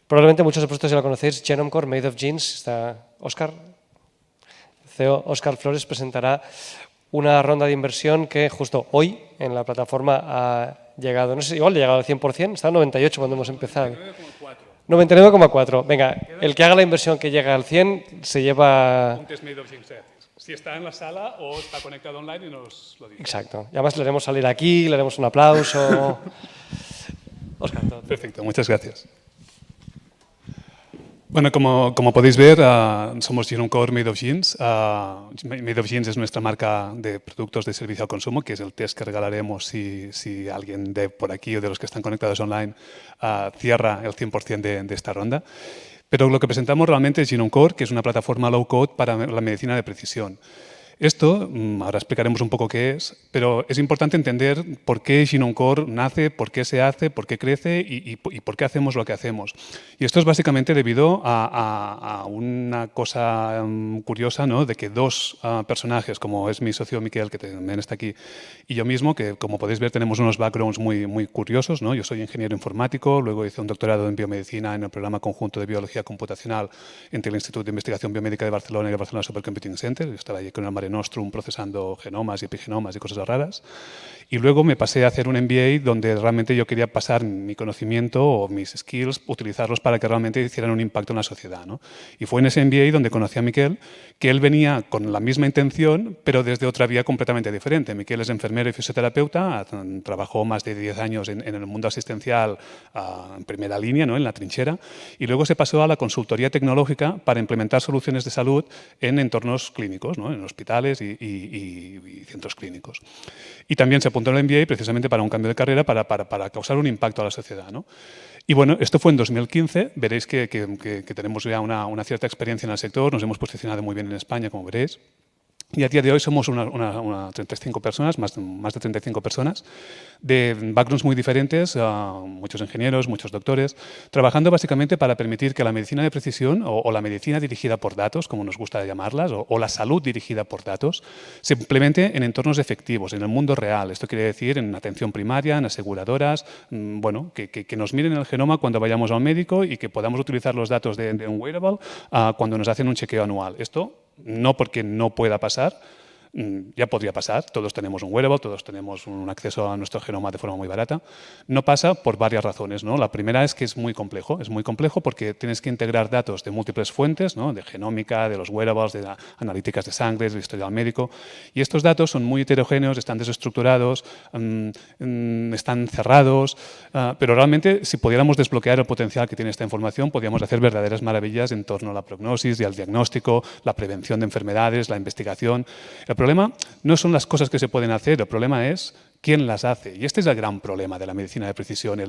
probablemente muchos de vosotros ya lo conocéis, Genomcore Made of Genes. Está Óscar, CEO Óscar Flores, presentará una ronda de inversión que justo hoy en la plataforma ha llegado, no sé, igual ha llegado al 100%, está en 98 cuando hemos empezado. 99,4. Venga, el que haga la inversión que llega al 100 se lleva... Un test Made of Genes gratis. Si está en la sala o está conectado online y nos lo dice. Exacto. Y además le haremos salir aquí, le haremos un aplauso. Óscar, todo. Perfecto, muchas gracias. Bueno, como podéis ver, somos Genomcore Made of Genes. Made of Genes es nuestra marca de productos de servicio al consumo, que es el test que regalaremos si alguien de por aquí o de los que están conectados online cierra el 100% de esta ronda. Pero lo que presentamos realmente es Genomcore, que es una plataforma low-code para la medicina de precisión. Esto, ahora explicaremos un poco qué es, pero es importante entender por qué Ginoncore nace, por qué se hace, por qué crece y por qué hacemos lo que hacemos. Y esto es básicamente debido a una cosa curiosa, ¿no? De que dos personajes, como es mi socio Miquel, que también está aquí, y yo mismo, que como podéis ver tenemos unos backgrounds muy curiosos, ¿no? Yo soy ingeniero informático, luego hice un doctorado en biomedicina en el programa conjunto de biología computacional entre el Instituto de Investigación Biomédica de Barcelona y el Barcelona Supercomputing Center. Yo estaba allí con el Mare Nostrum procesando genomas y epigenomas y cosas raras. Y luego me pasé a hacer un MBA donde realmente yo quería pasar mi conocimiento o mis skills, utilizarlos para que realmente hicieran un impacto en la sociedad, ¿no? Y fue en ese MBA donde conocí a Miquel, que él venía con la misma intención, pero desde otra vía completamente diferente. Miquel es enfermero y fisioterapeuta, trabajó más de 10 años en el mundo asistencial en primera línea, ¿no? En la trinchera, y luego se pasó a la consultoría tecnológica para implementar soluciones de salud en entornos clínicos, ¿no? En hospitales y centros clínicos. Y también se apuntó en el MBA precisamente para un cambio de carrera, para causar un impacto a la sociedad, ¿no? Y bueno, esto fue en 2015, veréis que tenemos ya una cierta experiencia en el sector, nos hemos posicionado muy bien en España, como veréis. Y a día de hoy somos una 35 personas, más de 35 personas, de backgrounds muy diferentes, muchos ingenieros, muchos doctores, trabajando básicamente para permitir que la medicina de precisión o la medicina dirigida por datos, como nos gusta llamarlas, o la salud dirigida por datos, se implemente en entornos efectivos, en el mundo real. Esto quiere decir en atención primaria, en aseguradoras, bueno, que nos miren el genoma cuando vayamos al médico y que podamos utilizar los datos de un wearable cuando nos hacen un chequeo anual. Esto no porque no pueda pasar, ya podría pasar, todos tenemos un wearable, todos tenemos un acceso a nuestro genoma de forma muy barata. No pasa por varias razones, ¿no? La primera es que es muy complejo porque tienes que integrar datos de múltiples fuentes, ¿no? De genómica, de los wearables, de analíticas de sangre, de historial médico, y estos datos son muy heterogéneos, están desestructurados, están cerrados, pero realmente si pudiéramos desbloquear el potencial que tiene esta información, podríamos hacer verdaderas maravillas en torno a la prognosis y al diagnóstico, la prevención de enfermedades, la investigación. El problema no son las cosas que se pueden hacer, el problema es quién las hace. Y este es el gran problema de la medicina de precisión,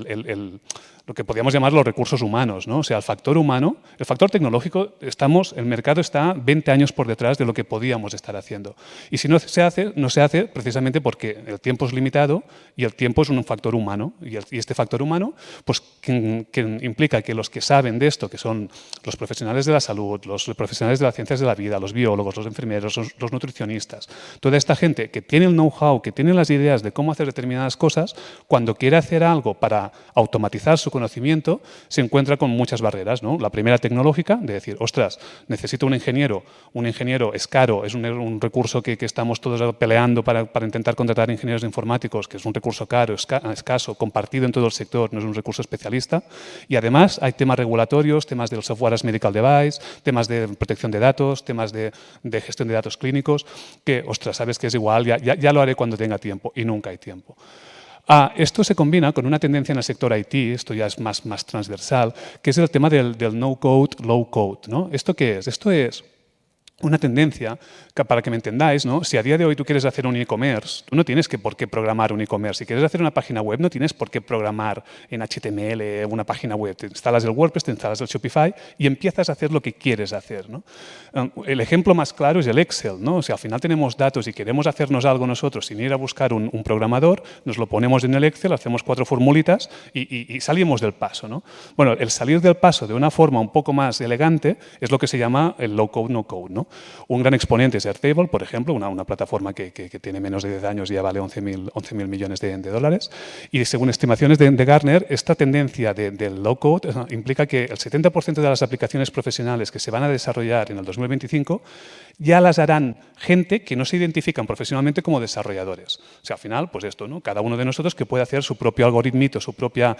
lo que podríamos llamar los recursos humanos, ¿no? O sea, el factor humano, el factor tecnológico, el mercado está 20 años por detrás de lo que podíamos estar haciendo. Y si no se hace precisamente porque el tiempo es limitado y el tiempo es un factor humano. Y este factor humano, pues, que implica que los que saben de esto, que son los profesionales de la salud, los profesionales de las ciencias de la vida, los biólogos, los enfermeros, los nutricionistas, toda esta gente que tiene el know-how, que tiene las ideas de cómo hacer determinadas cosas, cuando quiere hacer algo para automatizar su conocimiento, se encuentra con muchas barreras, ¿no? La primera tecnológica, de decir, ostras, necesito un ingeniero es caro, es un recurso que estamos todos peleando para intentar contratar ingenieros informáticos, que es un recurso caro, escaso, compartido en todo el sector, no es un recurso especialista, y además hay temas regulatorios, temas del software as medical device, temas de protección de datos, temas de gestión de datos clínicos, que, ostras, sabes que es igual, ya lo haré cuando tenga tiempo, y nunca hay tiempo. Esto se combina con una tendencia en el sector IT, esto ya es más transversal, que es el tema del no-code, low-code, ¿no? ¿Esto qué es? Esto es una tendencia, que, para que me entendáis, ¿no? Si a día de hoy tú quieres hacer un e-commerce, tú no tienes por qué programar un e-commerce. Si quieres hacer una página web, no tienes por qué programar en HTML una página web. Te instalas el WordPress, te instalas el Shopify y empiezas a hacer lo que quieres hacer, ¿no? El ejemplo más claro es el Excel, ¿no? O sea, al final tenemos datos y queremos hacernos algo nosotros sin ir a buscar un programador, nos lo ponemos en el Excel, hacemos 4 formulitas y salimos del paso, ¿no? Bueno, el salir del paso de una forma un poco más elegante es lo que se llama el low-code, no-code, ¿no? Un gran exponente es Airtable, por ejemplo, una plataforma que tiene menos de 10 años y ya vale 11.000 millones de dólares. Y según estimaciones de Gartner, esta tendencia del low-code implica que el 70% de las aplicaciones profesionales que se van a desarrollar en el 2025 ya las harán gente que no se identifican profesionalmente como desarrolladores. O sea, al final, pues esto, ¿no? Cada uno de nosotros que puede hacer su propio algoritmito, su propia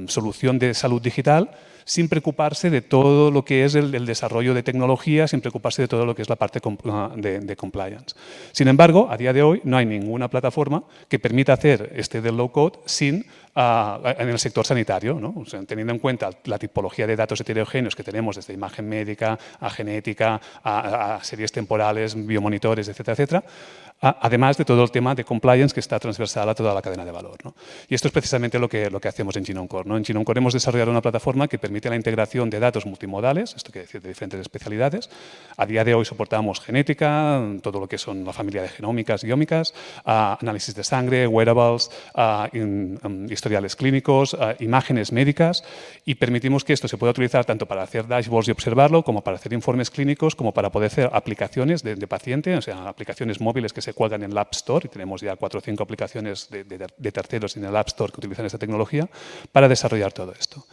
solución de salud digital, sin preocuparse de todo lo que es el desarrollo de tecnología, sin preocuparse de todo lo que es la parte de compliance. Sin embargo, a día de hoy no hay ninguna plataforma que permita hacer este del low-code sin en el sector sanitario, ¿no? O sea, teniendo en cuenta la tipología de datos heterogéneos que tenemos desde imagen médica a genética, a series temporales, biomonitores, etcétera, etcétera, además de todo el tema de compliance que está transversal a toda la cadena de valor, ¿no? Y esto es precisamente lo que hacemos en GenomeCore, ¿no? En GenomeCore hemos desarrollado una plataforma que permite la integración de datos multimodales, esto quiere decir de diferentes especialidades. A día de hoy soportamos genética, todo lo que son la familia de genómicas, guiómicas, análisis de sangre, wearables, historiales clínicos, imágenes médicas, y permitimos que esto se pueda utilizar tanto para hacer dashboards y observarlo, como para hacer informes clínicos, como para poder hacer aplicaciones de paciente, o sea, aplicaciones móviles que se cuelgan en el App Store, y tenemos ya 4 o 5 aplicaciones de terceros en el App Store que utilizan esta tecnología para desarrollar todo esto.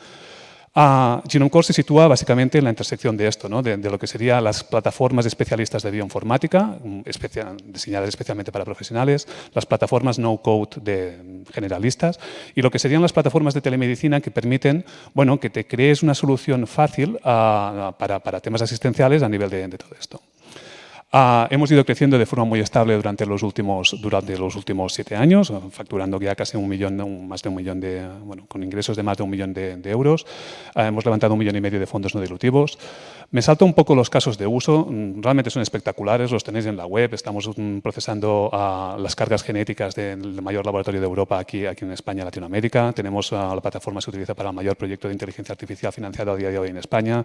GenomeCore se sitúa básicamente en la intersección de esto, ¿no? de lo que serían las plataformas especialistas de bioinformática, diseñadas especialmente para profesionales, las plataformas no-code de generalistas y lo que serían las plataformas de telemedicina que permiten, bueno, que te crees una solución fácil para temas asistenciales a nivel de todo esto. Hemos ido creciendo de forma muy estable durante los últimos 7 años, facturando ya casi más de un millón con ingresos de más de 1 millón de euros. Hemos levantado 1,5 millones de fondos no dilutivos. Me salto un poco los casos de uso, realmente son espectaculares, los tenéis en la web. Estamos procesando las cargas genéticas del mayor laboratorio de Europa aquí en España y Latinoamérica. Tenemos la plataforma que se utiliza para el mayor proyecto de inteligencia artificial financiado a día de hoy en España.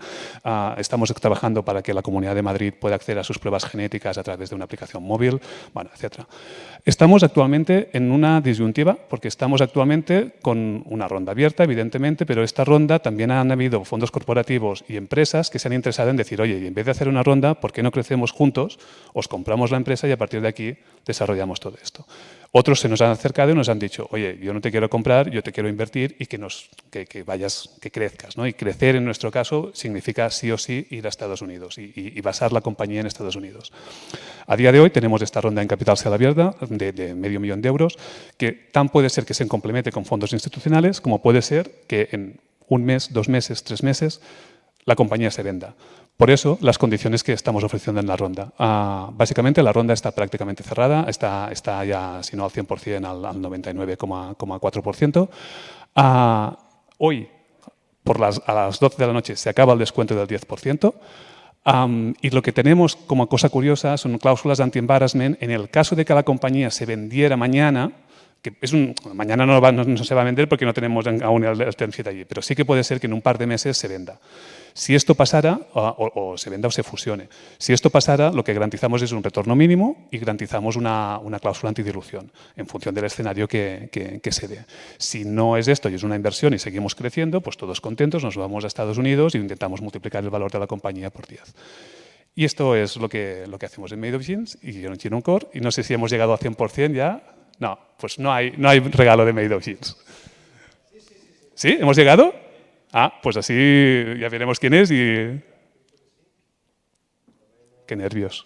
Estamos trabajando para que la Comunidad de Madrid pueda acceder a sus pruebas genéticas a través de una aplicación móvil, bueno, etc. Estamos actualmente en una disyuntiva porque estamos actualmente con una ronda abierta, evidentemente, pero esta ronda también han habido fondos corporativos y empresas que se han interesado en decir, oye, y en vez de hacer una ronda, ¿por qué no crecemos juntos? Os compramos la empresa y a partir de aquí desarrollamos todo esto. Otros se nos han acercado y nos han dicho, oye, yo no te quiero comprar, yo te quiero invertir y que crezcas, ¿no? Y crecer, en nuestro caso, significa sí o sí ir a Estados Unidos y basar la compañía en Estados Unidos. A día de hoy tenemos esta ronda en capital social abierta de 500.000 euros, que tan puede ser que se complemente con fondos institucionales, como puede ser que en 1 mes, 2 meses, 3 meses, la compañía se venda. Por eso, las condiciones que estamos ofreciendo en la ronda. Básicamente, la ronda está prácticamente cerrada, está ya, si no al 100%, al 99,4%. Hoy, a las 12 de la noche, se acaba el descuento del 10%. Y lo que tenemos como cosa curiosa son cláusulas de anti-embarrassment en el caso de que la compañía se vendiera mañana, que mañana no se va a vender porque no tenemos aún el term sheet allí, pero sí que puede ser que en un par de meses se venda. Si esto pasara, o se venda o se fusione, si esto pasara, lo que garantizamos es un retorno mínimo y garantizamos una cláusula antidilución en función del escenario que se dé. Si no es esto y es una inversión y seguimos creciendo, pues todos contentos, nos vamos a Estados Unidos y intentamos multiplicar el valor de la compañía por 10. Y esto es lo que hacemos en Made of Genes y en GenomeCore. Y no sé si hemos llegado a 100% ya. No, pues no hay regalo de Made of Genes. ¿Sí? ¿Hemos llegado? Pues así ya veremos quién es y... Qué nervios.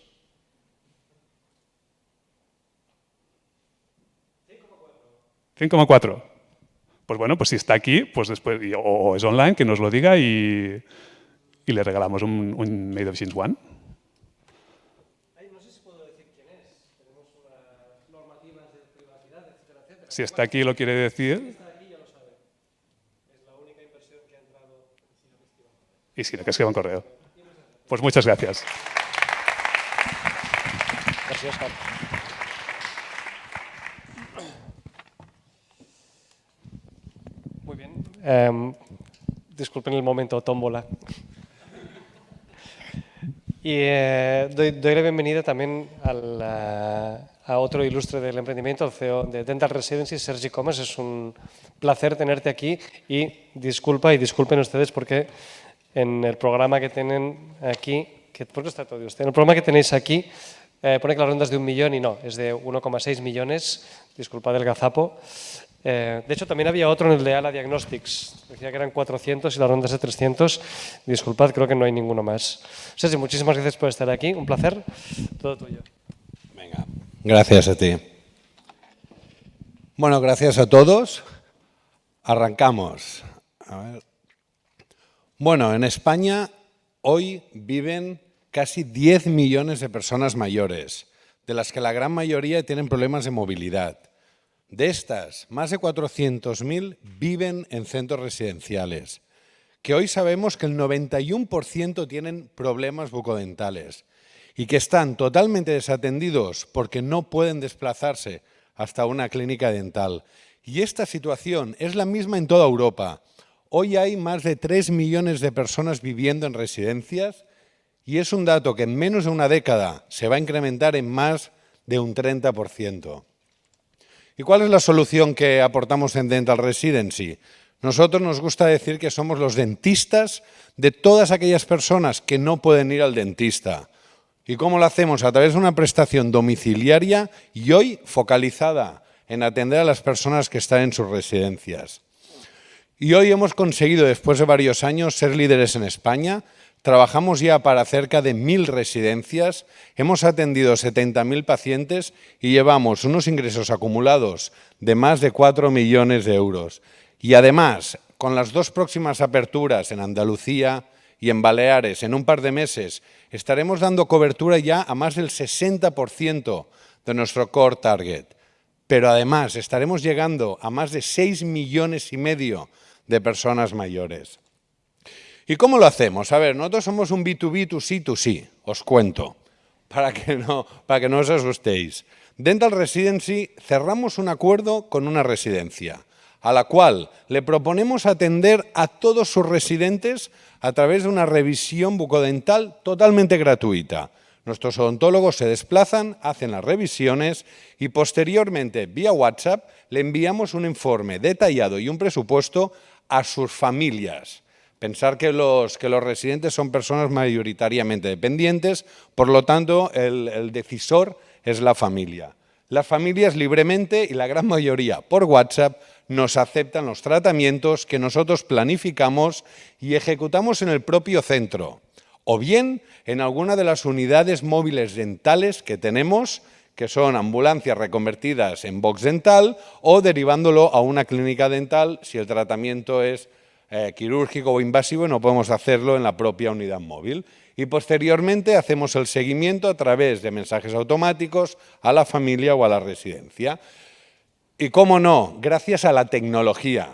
5,4. Pues bueno, pues si está aquí, pues después, o es online, que nos lo diga y le regalamos un Made of Genes One. No sé si puedo decir quién es. Tenemos unas normativas de privacidad, etcétera, etcétera. Si está aquí lo quiere decir. Y si no, que escriba un correo. Pues muchas gracias. Gracias, Oscar. Muy bien. Disculpen el momento tómbola. Y doy la bienvenida también a otro ilustre del emprendimiento, el CEO de Dental Residency, Sergi Comas. Es un placer tenerte aquí y disculpen ustedes porque en el programa que tienen aquí, ¿por qué está todo usted? En el programa que tenéis aquí pone que la ronda es de 1 millón y no, es de 1,6 millones. Disculpad el gazapo. De hecho, también había otro en el de Ala Diagnostics. Decía que eran 400 y la ronda es de 300. Disculpad, creo que no hay ninguno más. Sergi, muchísimas gracias por estar aquí. Un placer. Todo tuyo. Venga, gracias a ti. Bueno, gracias a todos. Arrancamos. A ver. Bueno, en España hoy viven casi 10 millones de personas mayores, de las que la gran mayoría tienen problemas de movilidad. De estas, más de 400.000 viven en centros residenciales, que hoy sabemos que el 91% tienen problemas bucodentales y que están totalmente desatendidos porque no pueden desplazarse hasta una clínica dental. Y esta situación es la misma en toda Europa. Hoy hay más de 3 millones de personas viviendo en residencias y es un dato que en menos de una década se va a incrementar en más de un 30%. ¿Y cuál es la solución que aportamos en Dental Residency? Nosotros nos gusta decir que somos los dentistas de todas aquellas personas que no pueden ir al dentista. ¿Y cómo lo hacemos? A través de una prestación domiciliaria y hoy focalizada en atender a las personas que están en sus residencias. Y hoy hemos conseguido, después de varios años, ser líderes en España. Trabajamos ya para cerca de 1.000 residencias, hemos atendido 70.000 pacientes y llevamos unos ingresos acumulados de más de 4 millones de euros. Y además, con las 2 próximas aperturas en Andalucía y en Baleares en un par de meses, estaremos dando cobertura ya a más del 60% de nuestro core target. Pero además estaremos llegando a más de 6,5 millones de personas mayores. ¿Y cómo lo hacemos? A ver, nosotros somos un B2B, B2C, os cuento, para que no os asustéis. Dental Residency cerramos un acuerdo con una residencia, a la cual le proponemos atender a todos sus residentes a través de una revisión bucodental totalmente gratuita. Nuestros odontólogos se desplazan, hacen las revisiones y posteriormente, vía WhatsApp, le enviamos un informe detallado y un presupuesto a sus familias. Pensar que los residentes son personas mayoritariamente dependientes, por lo tanto, el decisor es la familia. Las familias libremente, y la gran mayoría por WhatsApp, nos aceptan los tratamientos que nosotros planificamos y ejecutamos en el propio centro, o bien en alguna de las unidades móviles dentales que tenemos, que son ambulancias reconvertidas en box dental, o derivándolo a una clínica dental si el tratamiento es quirúrgico o invasivo y no podemos hacerlo en la propia unidad móvil. Y posteriormente hacemos el seguimiento a través de mensajes automáticos a la familia o a la residencia. Y cómo no, gracias a la tecnología.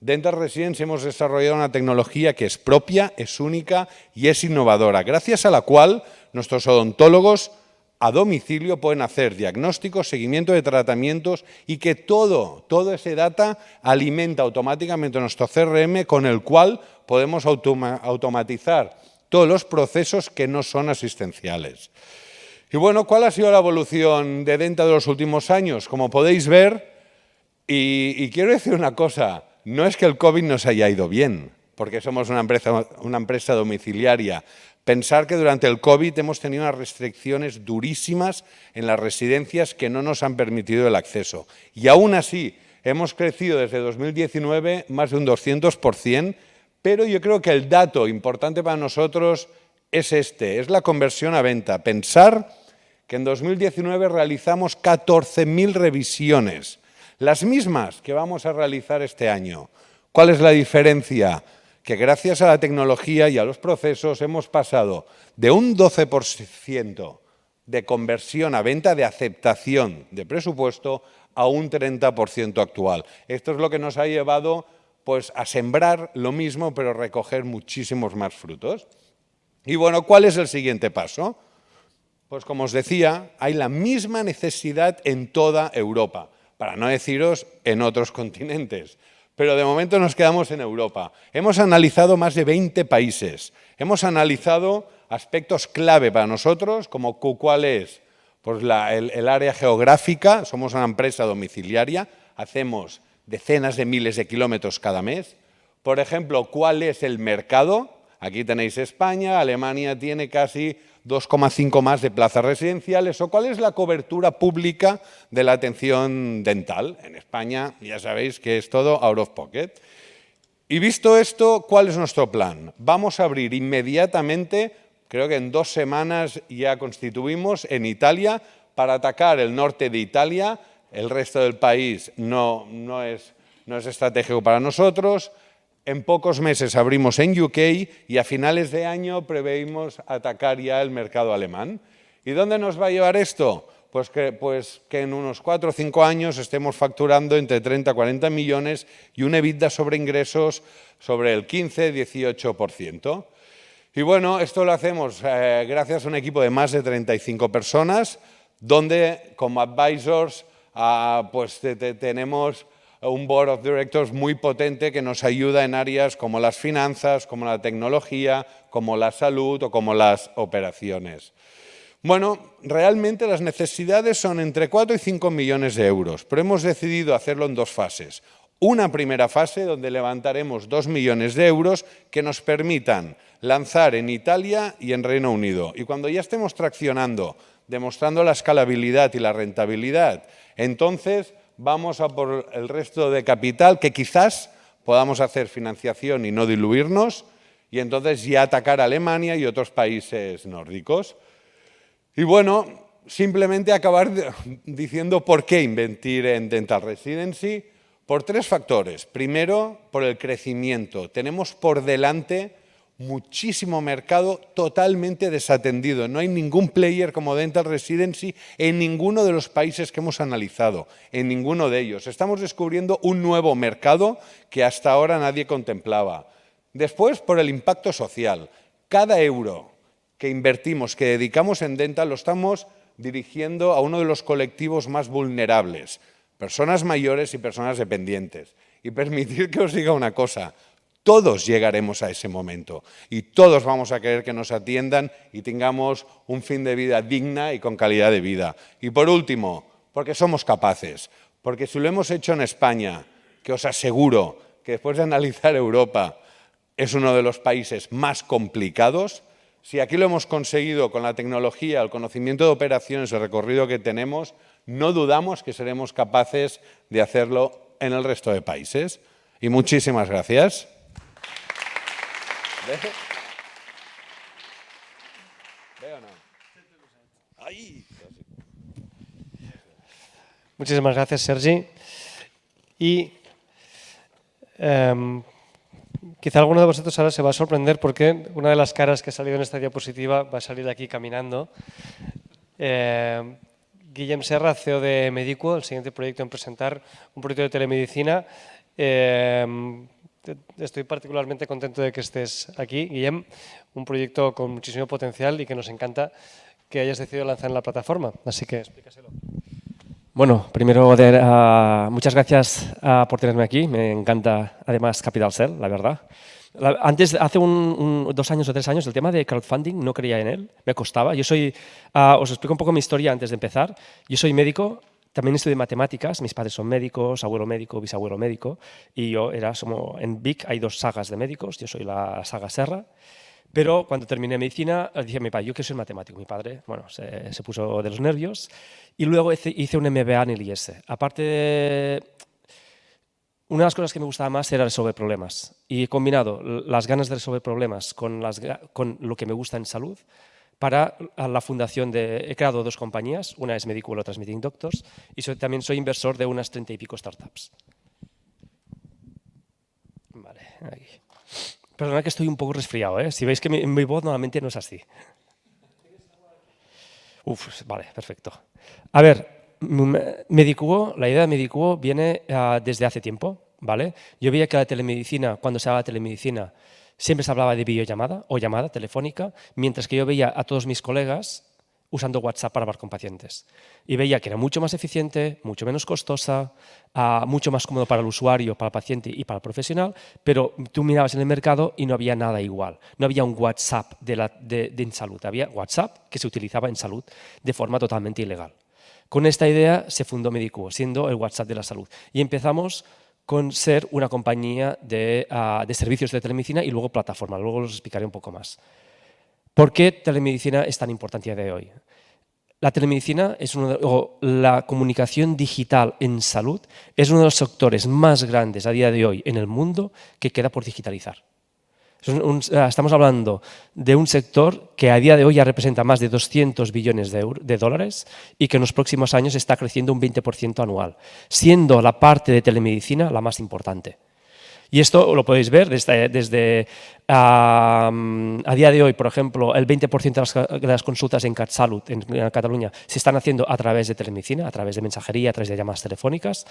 Dental Residency hemos desarrollado una tecnología que es propia, es única y es innovadora, gracias a la cual nuestros odontólogos a domicilio pueden hacer diagnósticos, seguimiento de tratamientos y que todo ese data alimenta automáticamente nuestro CRM con el cual podemos automatizar todos los procesos que no son asistenciales. Y bueno, ¿cuál ha sido la evolución de Denta de los últimos años? Como podéis ver, y quiero decir una cosa, no es que el COVID nos haya ido bien, porque somos una empresa domiciliaria. Pensar que durante el COVID hemos tenido unas restricciones durísimas en las residencias que no nos han permitido el acceso. Y aún así, hemos crecido desde 2019 más de un 200%, pero yo creo que el dato importante para nosotros es es la conversión a venta. Pensar que en 2019 realizamos 14.000 revisiones, las mismas que vamos a realizar este año. ¿Cuál es la diferencia? Que gracias a la tecnología y a los procesos hemos pasado de un 12% de conversión a venta, de aceptación de presupuesto, a un 30% actual. Esto es lo que nos ha llevado pues, a sembrar lo mismo, pero recoger muchísimos más frutos. Y bueno, ¿cuál es el siguiente paso? Pues como os decía, hay la misma necesidad en toda Europa, para no deciros en otros continentes. Pero de momento nos quedamos en Europa. Hemos analizado más de 20 países. Hemos analizado aspectos clave para nosotros, como cuál es pues el área geográfica. Somos una empresa domiciliaria, hacemos decenas de miles de kilómetros cada mes. Por ejemplo, ¿cuál es el mercado? Aquí tenéis España, Alemania tiene casi 2,5 más de plazas residenciales. ¿O cuál es la cobertura pública de la atención dental? En España ya sabéis que es todo out of pocket. Y visto esto, ¿cuál es nuestro plan? Vamos a abrir inmediatamente, creo que en 2 semanas ya constituimos en Italia, para atacar el norte de Italia. El resto del país no es estratégico para nosotros. En pocos meses abrimos en UK y a finales de año preveímos atacar ya el mercado alemán. ¿Y dónde nos va a llevar esto? pues que en unos 4 o 5 años estemos facturando entre 30 y 40 millones y un EBITDA sobre ingresos sobre el 15-18%. Y bueno, esto lo hacemos gracias a un equipo de más de 35 personas, donde como advisors pues tenemos un board of directors muy potente que nos ayuda en áreas como las finanzas, como la tecnología, como la salud o como las operaciones. Bueno, realmente las necesidades son entre 4 y 5 millones de euros, pero hemos decidido hacerlo en 2 fases. Una primera fase donde levantaremos 2 millones de euros que nos permitan lanzar en Italia y en Reino Unido. Y cuando ya estemos traccionando, demostrando la escalabilidad y la rentabilidad, entonces vamos a por el resto de capital que quizás podamos hacer financiación y no diluirnos y entonces ya atacar a Alemania y otros países nórdicos. Y bueno, simplemente acabar diciendo por qué invertir en Dental Residency, por 3 factores. Primero, por el crecimiento. Tenemos por delante muchísimo mercado totalmente desatendido. No hay ningún player como Dental Residency en ninguno de los países que hemos analizado, en ninguno de ellos. Estamos descubriendo un nuevo mercado que hasta ahora nadie contemplaba. Después, por el impacto social. Cada euro que invertimos, que dedicamos en Dental, lo estamos dirigiendo a uno de los colectivos más vulnerables, personas mayores y personas dependientes. Y permitir que os diga una cosa, todos llegaremos a ese momento y todos vamos a querer que nos atiendan y tengamos un fin de vida digna y con calidad de vida. Y por último, porque somos capaces, porque si lo hemos hecho en España, que os aseguro que después de analizar Europa es uno de los países más complicados, si aquí lo hemos conseguido con la tecnología, el conocimiento de operaciones, el recorrido que tenemos, no dudamos que seremos capaces de hacerlo en el resto de países. Y muchísimas gracias. ¿Veo o no? ¡Ay! Muchísimas gracias, Sergi. Y quizá alguno de vosotros ahora se va a sorprender porque una de las caras que ha salido en esta diapositiva va a salir de aquí caminando. Guillem Serra, CEO de Medicuo, el siguiente proyecto en presentar un proyecto de telemedicina. Estoy particularmente contento de que estés aquí, Guillem, un proyecto con muchísimo potencial y que nos encanta que hayas decidido lanzar en la plataforma. Así que explícaselo. Bueno, primero muchas gracias por tenerme aquí. Me encanta además Capital Cell, la verdad. Hace 2 años o 3 años, el tema de crowdfunding no creía en él, me costaba. Yo soy, os explico un poco mi historia antes de empezar. Yo soy médico, también estudié matemáticas, mis padres son médicos, abuelo médico, bisabuelo médico, y yo en Vic hay 2 sagas de médicos, yo soy la saga Serra. Pero cuando terminé medicina, dije a mi padre, yo quiero ser matemático. Mi padre, bueno, se puso de los nervios. Y luego hice un MBA en el IES. Aparte, una de las cosas que me gustaba más era resolver problemas. Y he combinado las ganas de resolver problemas con lo que me gusta en salud. Para la fundación he creado 2 compañías. Una es Medicuo, la otra es Meeting Doctors. Y también soy inversor de unas 30 y pico startups. Vale, aquí. Perdona que estoy un poco resfriado, ¿eh? Si veis que mi voz normalmente no es así. Vale, perfecto. A ver, Medicuo, la idea de Medicuo viene desde hace tiempo, ¿vale? Yo veía que la telemedicina, cuando se hablaba de telemedicina, siempre se hablaba de videollamada o llamada telefónica, mientras que yo veía a todos mis colegas usando WhatsApp para hablar con pacientes. Y veía que era mucho más eficiente, mucho menos costosa, mucho más cómodo para el usuario, para el paciente y para el profesional, pero tú mirabas en el mercado y no había nada igual. No había un WhatsApp en salud, había WhatsApp que se utilizaba en salud de forma totalmente ilegal. Con esta idea se fundó Medicuo, siendo el WhatsApp de la salud. Y empezamos con ser una compañía de servicios de telemedicina y luego plataforma. Luego os explicaré un poco más. ¿Por qué telemedicina es tan importante a día de hoy? La telemedicina o la comunicación digital en salud es uno de los sectores más grandes a día de hoy en el mundo que queda por digitalizar. Estamos hablando de un sector que a día de hoy ya representa más de 200 billones de dólares y que en los próximos años está creciendo un 20% anual, siendo la parte de telemedicina la más importante. Y esto lo podéis ver desde a día de hoy, por ejemplo, el 20% de las consultas en CatSalut, en Cataluña, se están haciendo a través de telemedicina, a través de mensajería, a través de llamadas telefónicas.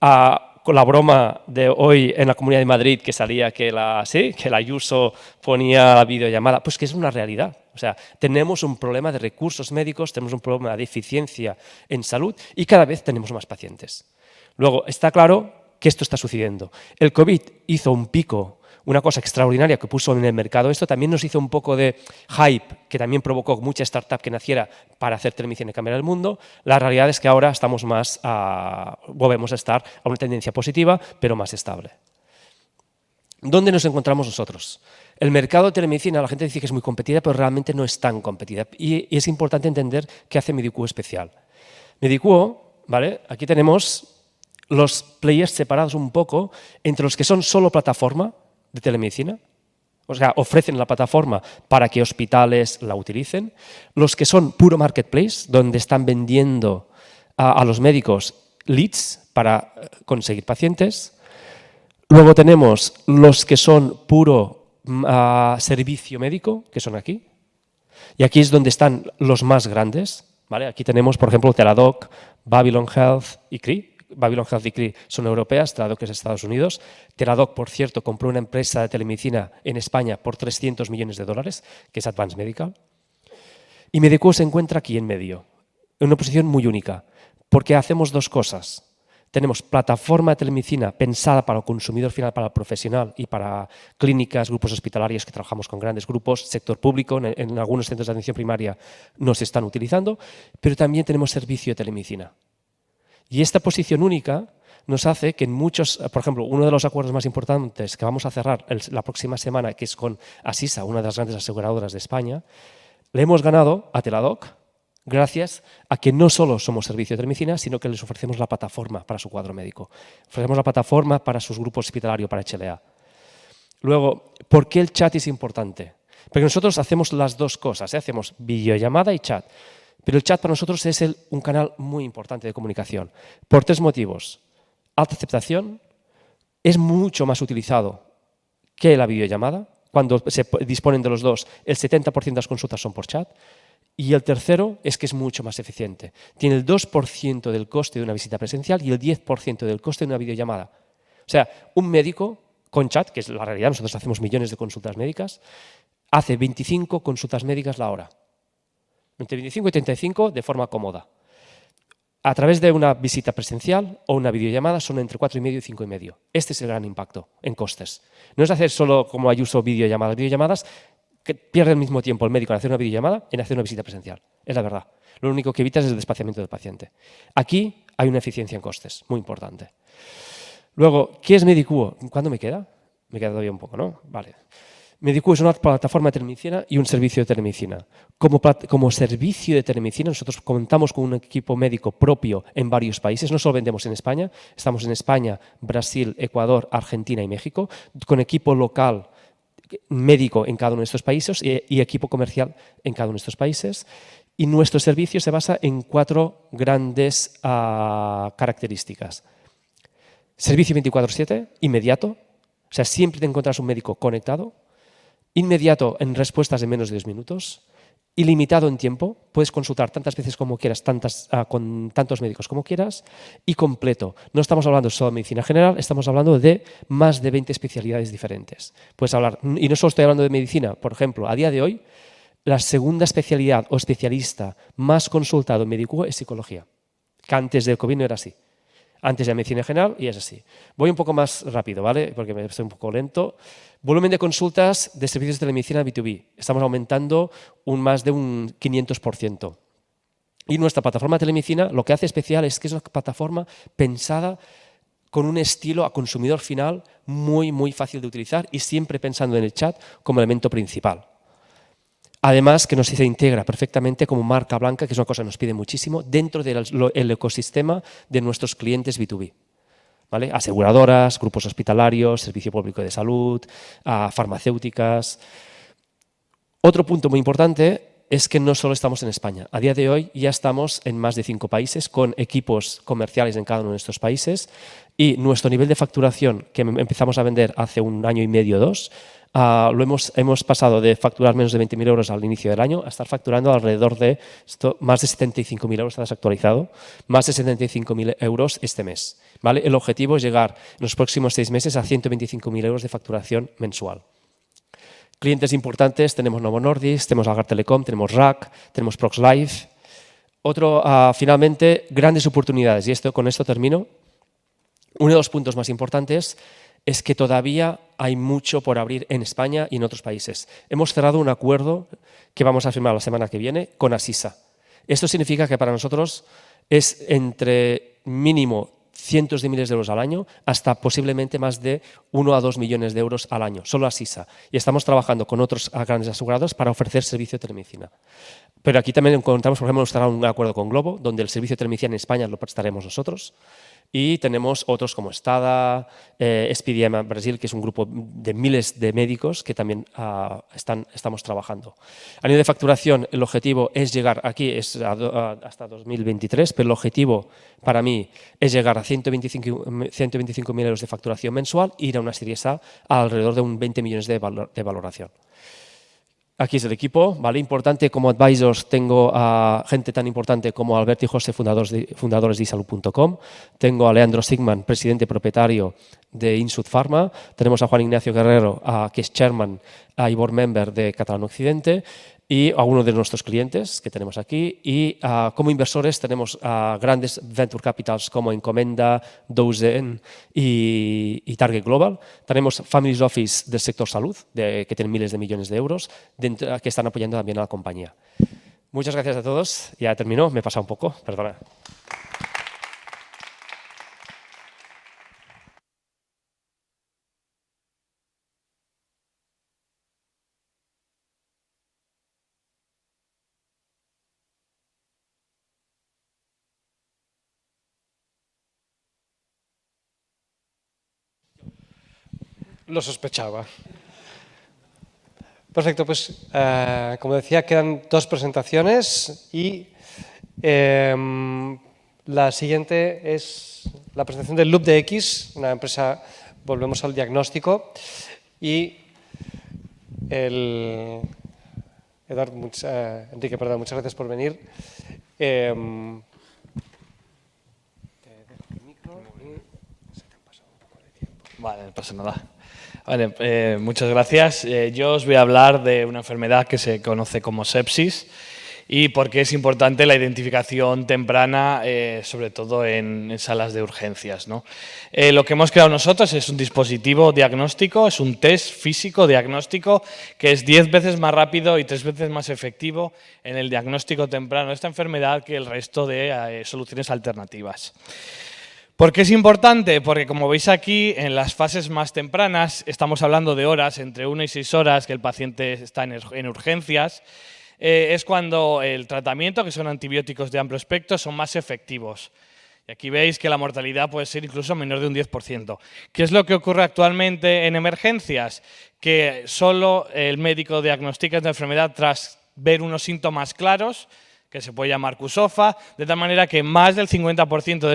Con la broma de hoy en la Comunidad de Madrid que salía que la Ayuso ponía la videollamada, pues que es una realidad. O sea, tenemos un problema de recursos médicos, tenemos un problema de eficiencia en salud y cada vez tenemos más pacientes. Luego, está claro que esto está sucediendo. El COVID hizo un pico, una cosa extraordinaria que puso en el mercado. Esto también nos hizo un poco de hype, que también provocó mucha startup que naciera para hacer telemedicina y cambiar el mundo. La realidad es que ahora estamos volvemos a estar a una tendencia positiva, pero más estable. ¿Dónde nos encontramos nosotros? El mercado de telemedicina, la gente dice que es muy competida, pero realmente no es tan competida. Y es importante entender qué hace Mediquo especial. Mediquo, ¿vale? Aquí tenemos los players separados un poco entre los que son solo plataforma de telemedicina, o sea, ofrecen la plataforma para que hospitales la utilicen, los que son puro marketplace, donde están vendiendo a los médicos leads para conseguir pacientes. Luego tenemos los que son puro servicio médico, que son aquí. Y aquí es donde están los más grandes. ¿Vale? Aquí tenemos, por ejemplo, Teladoc, Babylon Health y CRI. Babylon Health y CRI son europeas, Teladoc es de Estados Unidos. Teladoc, por cierto, compró una empresa de telemedicina en España por 300 millones de dólares, que es Advanced Medical. Y Mediquo se encuentra aquí en medio, en una posición muy única, porque hacemos dos cosas. Tenemos plataforma de telemedicina pensada para el consumidor final, para el profesional y para clínicas, grupos hospitalarios que trabajamos con grandes grupos, sector público, en algunos centros de atención primaria nos están utilizando, pero también tenemos servicio de telemedicina. Y esta posición única nos hace que en muchos, por ejemplo, uno de los acuerdos más importantes que vamos a cerrar la próxima semana, que es con Asisa, una de las grandes aseguradoras de España, le hemos ganado a Teladoc gracias a que no solo somos servicio de telemedicina, sino que les ofrecemos la plataforma para su cuadro médico. Ofrecemos la plataforma para sus grupos hospitalarios, para HLA. Luego, ¿por qué el chat es importante? Porque nosotros hacemos las dos cosas, hacemos videollamada y chat. Pero el chat para nosotros es un canal muy importante de comunicación. Por tres motivos. Alta aceptación, es mucho más utilizado que la videollamada. Cuando se disponen de los dos, el 70% de las consultas son por chat. Y el tercero es que es mucho más eficiente. Tiene el 2% del coste de una visita presencial y el 10% del coste de una videollamada. O sea, un médico con chat, que es la realidad, nosotros hacemos millones de consultas médicas, hace 25 consultas médicas la hora. Entre 25 y 35 de forma cómoda. A través de una visita presencial o una videollamada son entre 4,5 y 5,5. Este es el gran impacto en costes. No es hacer solo como Ayuso videollamadas. Videollamadas que pierde el mismo tiempo el médico en hacer una videollamada en hacer una visita presencial. Es la verdad. Lo único que evitas es el desplazamiento del paciente. Aquí hay una eficiencia en costes muy importante. Luego, ¿qué es Mediquo? ¿Cuándo me queda? Me queda todavía un poco, ¿no? Vale. Mediquo es una plataforma de telemedicina y un servicio de telemedicina. Como servicio de telemedicina, nosotros contamos con un equipo médico propio en varios países. No solo vendemos en España, estamos en España, Brasil, Ecuador, Argentina y México, con equipo local médico en cada uno de estos países y equipo comercial en cada uno de estos países. Y nuestro servicio se basa en 4 grandes características. Servicio 24/7, inmediato, o sea, siempre te encuentras un médico conectado. Inmediato en respuestas de menos de 10 minutos, ilimitado en tiempo, puedes consultar tantas veces como quieras, con tantos médicos como quieras, y completo. No estamos hablando solo de medicina general, estamos hablando de más de 20 especialidades diferentes. Puedes hablar, y no solo estoy hablando de medicina, por ejemplo, a día de hoy, la segunda especialidad o especialista más consultado en Mediquo es psicología, que antes del COVID no era así. Antes de medicina general y es así. Voy un poco más rápido, ¿vale? Porque me estoy un poco lento. Volumen de consultas de servicios de telemedicina B2B. Estamos aumentando más de un 500%. Y nuestra plataforma de telemedicina lo que hace especial es que es una plataforma pensada con un estilo a consumidor final muy, muy fácil de utilizar y siempre pensando en el chat como elemento principal. Además, que se integra perfectamente como marca blanca, que es una cosa que nos pide muchísimo, dentro del ecosistema de nuestros clientes B2B. ¿Vale? Aseguradoras, grupos hospitalarios, servicio público de salud, farmacéuticas. Otro punto muy importante es que no solo estamos en España. A día de hoy ya estamos en más de 5 países con equipos comerciales en cada uno de estos países y nuestro nivel de facturación que empezamos a vender hace 1 año y medio, 2, hemos pasado de facturar menos de 20.000 euros al inicio del año a estar facturando alrededor de más de 75.000 euros, está desactualizado, más de 75.000 euros este mes. ¿Vale? El objetivo es llegar en los próximos 6 meses a 125.000 euros de facturación mensual. Clientes importantes, tenemos Novo Nordisk, tenemos Algar Telecom, tenemos RAC, tenemos ProxLife. Finalmente, grandes oportunidades, y con esto termino. Uno de los puntos más importantes es que todavía hay mucho por abrir en España y en otros países. Hemos cerrado un acuerdo que vamos a firmar la semana que viene con Asisa. Esto significa que para nosotros es entre mínimo cientos de miles de euros al año hasta posiblemente más de 1 a 2 millones de euros al año, solo Asisa. Y estamos trabajando con otros grandes asegurados para ofrecer servicio de telemedicina. Pero aquí también encontramos, por ejemplo, estará un acuerdo con Globo, donde el servicio de telemedicina en España lo prestaremos nosotros. Y tenemos otros como Estada, SPDM Brasil, que es un grupo de miles de médicos que también estamos trabajando. A nivel de facturación, el objetivo es llegar, aquí hasta 2023, pero el objetivo para mí es llegar a 125.000 euros de facturación mensual e ir a una serie A alrededor de un 20 millones de valoración. Aquí es el equipo, ¿vale? Importante, como advisors tengo a gente tan importante como Albert y José, fundadores de isalud.com. Tengo a Leandro Sigman, presidente propietario de Insud Pharma. Tenemos a Juan Ignacio Guerrero, que es chairman y board member de Catalán Occidente. Y a uno de nuestros clientes que tenemos aquí. Y como inversores tenemos grandes venture capitals como Encomenda, Dozen y Target Global. Tenemos Families Office del sector salud, que tienen miles de millones de euros, que están apoyando también a la compañía. Muchas gracias a todos. Ya terminó, me he pasado un poco, perdona. Lo sospechaba. Perfecto, pues como decía, quedan 2 presentaciones y la siguiente es la presentación de LoopDX, una empresa, volvemos al diagnóstico, y Enrique, perdón, muchas gracias por venir. Vale, no pasa nada. Vale, muchas gracias. Yo os voy a hablar de una enfermedad que se conoce como sepsis y por qué es importante la identificación temprana, sobre todo en salas de urgencias, ¿no? Lo que hemos creado nosotros es un dispositivo diagnóstico, es un test físico diagnóstico que es 10 veces más rápido y 3 veces más efectivo en el diagnóstico temprano de esta enfermedad que el resto de soluciones alternativas. ¿Por qué es importante? Porque como veis aquí, en las fases más tempranas, estamos hablando de horas, entre 1 y 6 horas que el paciente está en urgencias, es cuando el tratamiento, que son antibióticos de amplio espectro, son más efectivos. Y aquí veis que la mortalidad puede ser incluso menor de un 10%. ¿Qué es lo que ocurre actualmente en emergencias? Que solo el médico diagnostica esta enfermedad tras ver unos síntomas claros, que se puede llamar QSOFA, de tal manera que más del 50%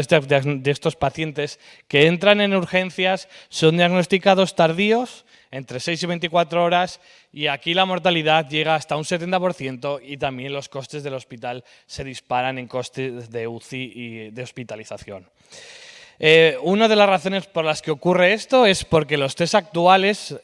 de estos pacientes que entran en urgencias son diagnosticados tardíos, entre 6 y 24 horas, y aquí la mortalidad llega hasta un 70% y también los costes del hospital se disparan en costes de UCI y de hospitalización. Una de las razones por las que ocurre esto es porque los test actuales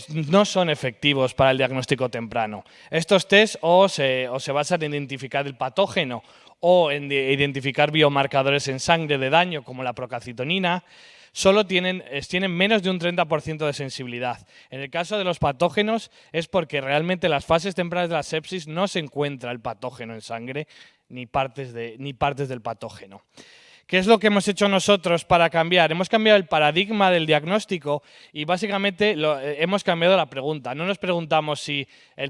no son efectivos para el diagnóstico temprano. Estos test o se basan en identificar el patógeno o en identificar biomarcadores en sangre de daño como la procalcitonina. Solo tienen menos de un 30% de sensibilidad. En el caso de los patógenos es porque realmente en las fases tempranas de la sepsis no se encuentra el patógeno en sangre ni partes del patógeno. ¿Qué es lo que hemos hecho nosotros para cambiar? Hemos cambiado el paradigma del diagnóstico y básicamente hemos cambiado la pregunta. No nos preguntamos si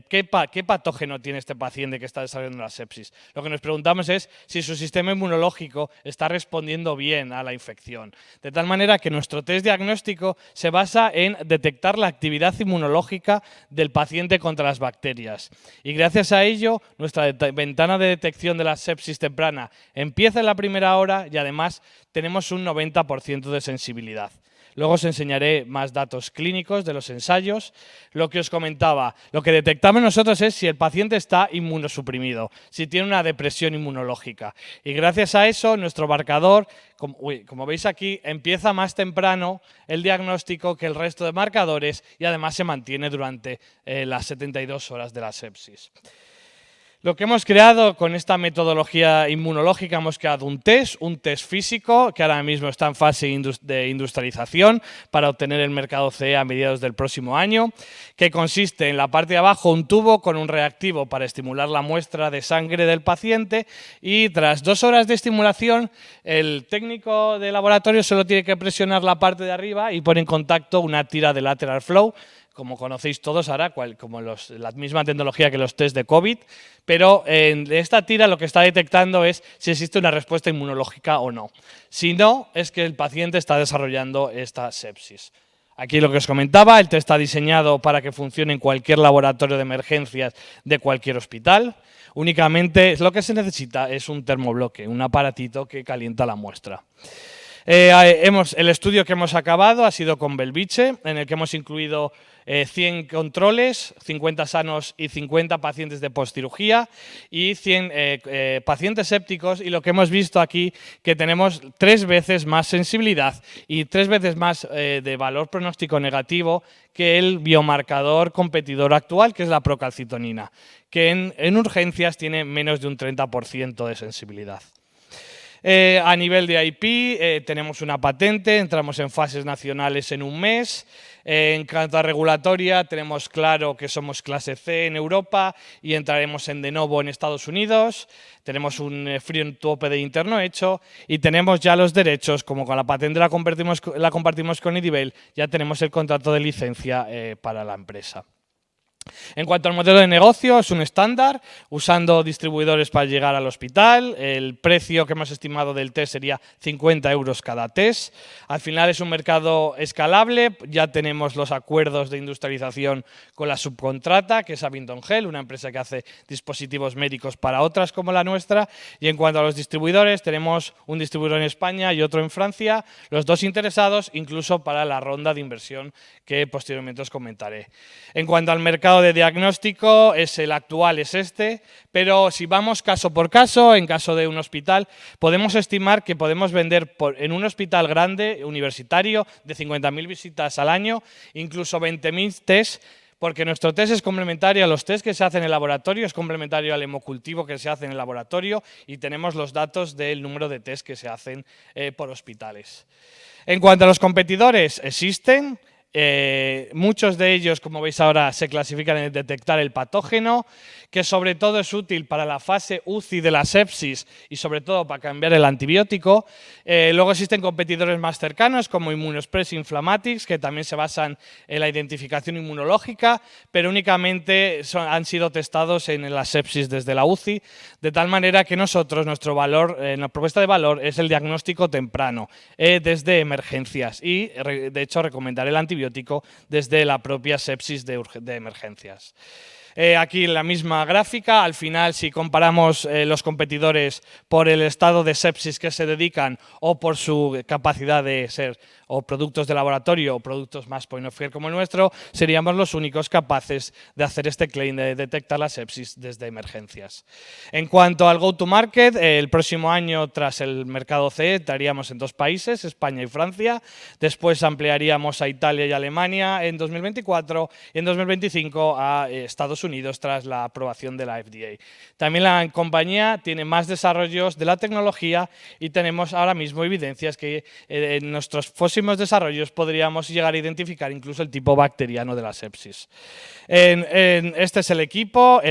qué patógeno tiene este paciente que está desarrollando la sepsis. Lo que nos preguntamos es si su sistema inmunológico está respondiendo bien a la infección. De tal manera que nuestro test diagnóstico se basa en detectar la actividad inmunológica del paciente contra las bacterias. Y gracias a ello, nuestra ventana de detección de la sepsis temprana empieza en la primera hora y además tenemos un 90% de sensibilidad. Luego os enseñaré más datos clínicos de los ensayos. Lo que os comentaba, lo que detectamos nosotros es si el paciente está inmunosuprimido, si tiene una depresión inmunológica. Y gracias a eso, nuestro marcador, como veis aquí, empieza más temprano el diagnóstico que el resto de marcadores y además se mantiene durante las 72 horas de la sepsis. Lo que hemos creado con esta metodología inmunológica, hemos creado un test físico que ahora mismo está en fase de industrialización para obtener el mercado CE a mediados del próximo año, que consiste en la parte de abajo un tubo con un reactivo para estimular la muestra de sangre del paciente y tras 2 horas de estimulación el técnico de laboratorio solo tiene que presionar la parte de arriba y pone en contacto una tira de lateral flow, como conocéis todos ahora, como la misma tecnología que los test de COVID, pero en esta tira lo que está detectando es si existe una respuesta inmunológica o no. Si no, es que el paciente está desarrollando esta sepsis. Aquí lo que os comentaba, el test está diseñado para que funcione en cualquier laboratorio de emergencias de cualquier hospital. Únicamente lo que se necesita es un termobloque, un aparatito que calienta la muestra. El estudio que hemos acabado ha sido con Belviche, en el que hemos incluido 100 controles, 50 sanos y 50 pacientes de postcirugía y 100 pacientes sépticos, y lo que hemos visto aquí que tenemos 3 veces más sensibilidad y 3 veces más de valor pronóstico negativo que el biomarcador competidor actual, que es la procalcitonina, que en urgencias tiene menos de un 30% de sensibilidad. A nivel de IP tenemos una patente, entramos en fases nacionales en un mes. En cuanto a regulatoria, tenemos claro que somos clase C en Europa y entraremos en de novo en Estados Unidos. Tenemos un free tope de interno hecho y tenemos ya los derechos, como con la patente la compartimos con Idibel, ya tenemos el contrato de licencia para la empresa. En cuanto al modelo de negocio, es un estándar, usando distribuidores para llegar al hospital. El precio que hemos estimado del test sería 50 € cada test. Al final es un mercado escalable, ya tenemos los acuerdos de industrialización con la subcontrata, que es Abingdon Health, una empresa que hace dispositivos médicos para otras como la nuestra. Y en cuanto a los distribuidores, tenemos un distribuidor en España y otro en Francia, los dos interesados incluso para la ronda de inversión que posteriormente os comentaré. En cuanto al mercado de diagnóstico, el actual es este, pero si vamos caso por caso, en caso de un hospital, podemos estimar que podemos vender en un hospital grande, universitario, de 50.000 visitas al año, incluso 20.000 test, porque nuestro test es complementario a los test que se hacen en el laboratorio, es complementario al hemocultivo que se hace en el laboratorio y tenemos los datos del número de test que se hacen por hospitales. En cuanto a los competidores, existen. Muchos de ellos, como veis ahora, se clasifican en detectar el patógeno, que sobre todo es útil para la fase UCI de la sepsis y sobre todo para cambiar el antibiótico. Luego existen competidores más cercanos como Immunoexpress Inflammatics, que también se basan en la identificación inmunológica, pero únicamente han sido testados en la sepsis desde la UCI, de tal manera que nosotros, nuestra propuesta de valor es el diagnóstico temprano, desde emergencias, y de hecho recomendaré el antibiótico desde la propia sepsis de emergencias. Aquí en la misma gráfica, al final, si comparamos los competidores por el estado de sepsis que se dedican o por su capacidad de ser o productos de laboratorio o productos más point of care como el nuestro, seríamos los únicos capaces de hacer este claim de detectar la sepsis desde emergencias. En cuanto al go-to-market, el próximo año, tras el mercado CE, estaríamos en 2 países, España y Francia. Después ampliaríamos a Italia y Alemania en 2024 y en 2025 a Estados Unidos tras la aprobación de la FDA. También la compañía tiene más desarrollos de la tecnología y tenemos ahora mismo evidencias que en nuestros próximos desarrollos podríamos llegar a identificar incluso el tipo bacteriano de la sepsis. Este es el equipo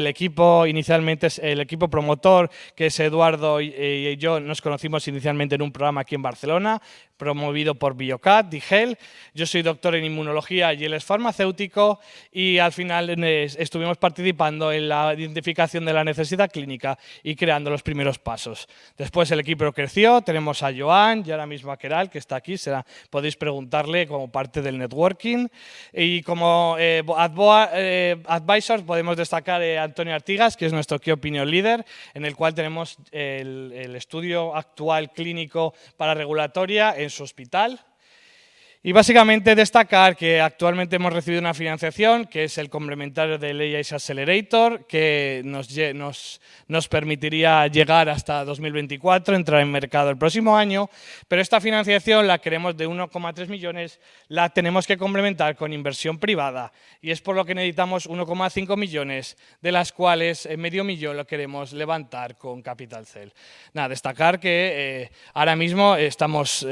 inicialmente es el equipo promotor, que es Eduardo y yo nos conocimos inicialmente en un programa aquí en Barcelona, promovido por Biocat, DIGEL. Yo soy doctor en inmunología y él es farmacéutico, y al final estuvimos participando en la identificación de la necesidad clínica y creando los primeros pasos. Después el equipo creció, tenemos a Joan y ahora mismo a Keral, que está aquí, podéis preguntarle como parte del networking. Y como advisors podemos destacar a Antonio Artigas, que es nuestro Key Opinion Leader, en el cual tenemos el estudio actual clínico para regulatoria en su hospital. Y básicamente destacar que actualmente hemos recibido una financiación que es el complementario del AI Accelerator, que nos permitiría llegar hasta 2024, entrar en mercado el próximo año, pero esta financiación la queremos de 1,3 millones, la tenemos que complementar con inversión privada, y es por lo que necesitamos 1,5 millones, de las cuales medio millón lo queremos levantar con Capital Cell. Nada, destacar que ahora mismo estamos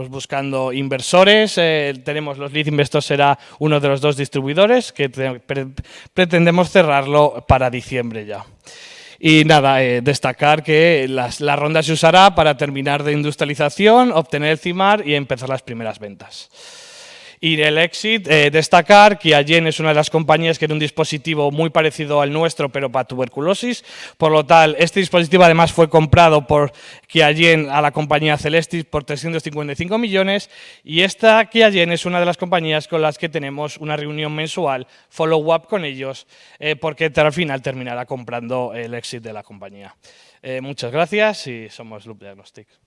buscando inversores. Tenemos los lead investors, será uno de los 2 distribuidores que pretendemos cerrarlo para diciembre ya. Y nada, destacar que la ronda se usará para terminar de industrialización, obtener el CIMAR y empezar las primeras ventas. Y el exit, destacar que Qiagen es una de las compañías que tiene un dispositivo muy parecido al nuestro, pero para tuberculosis. Por lo tal, este dispositivo además fue comprado por Qiagen a la compañía Celestis por 355 millones. Y esta Qiagen es una de las compañías con las que tenemos una reunión mensual, follow-up con ellos, porque al final terminará comprando el exit de la compañía. Muchas gracias y somos Loop Diagnostics.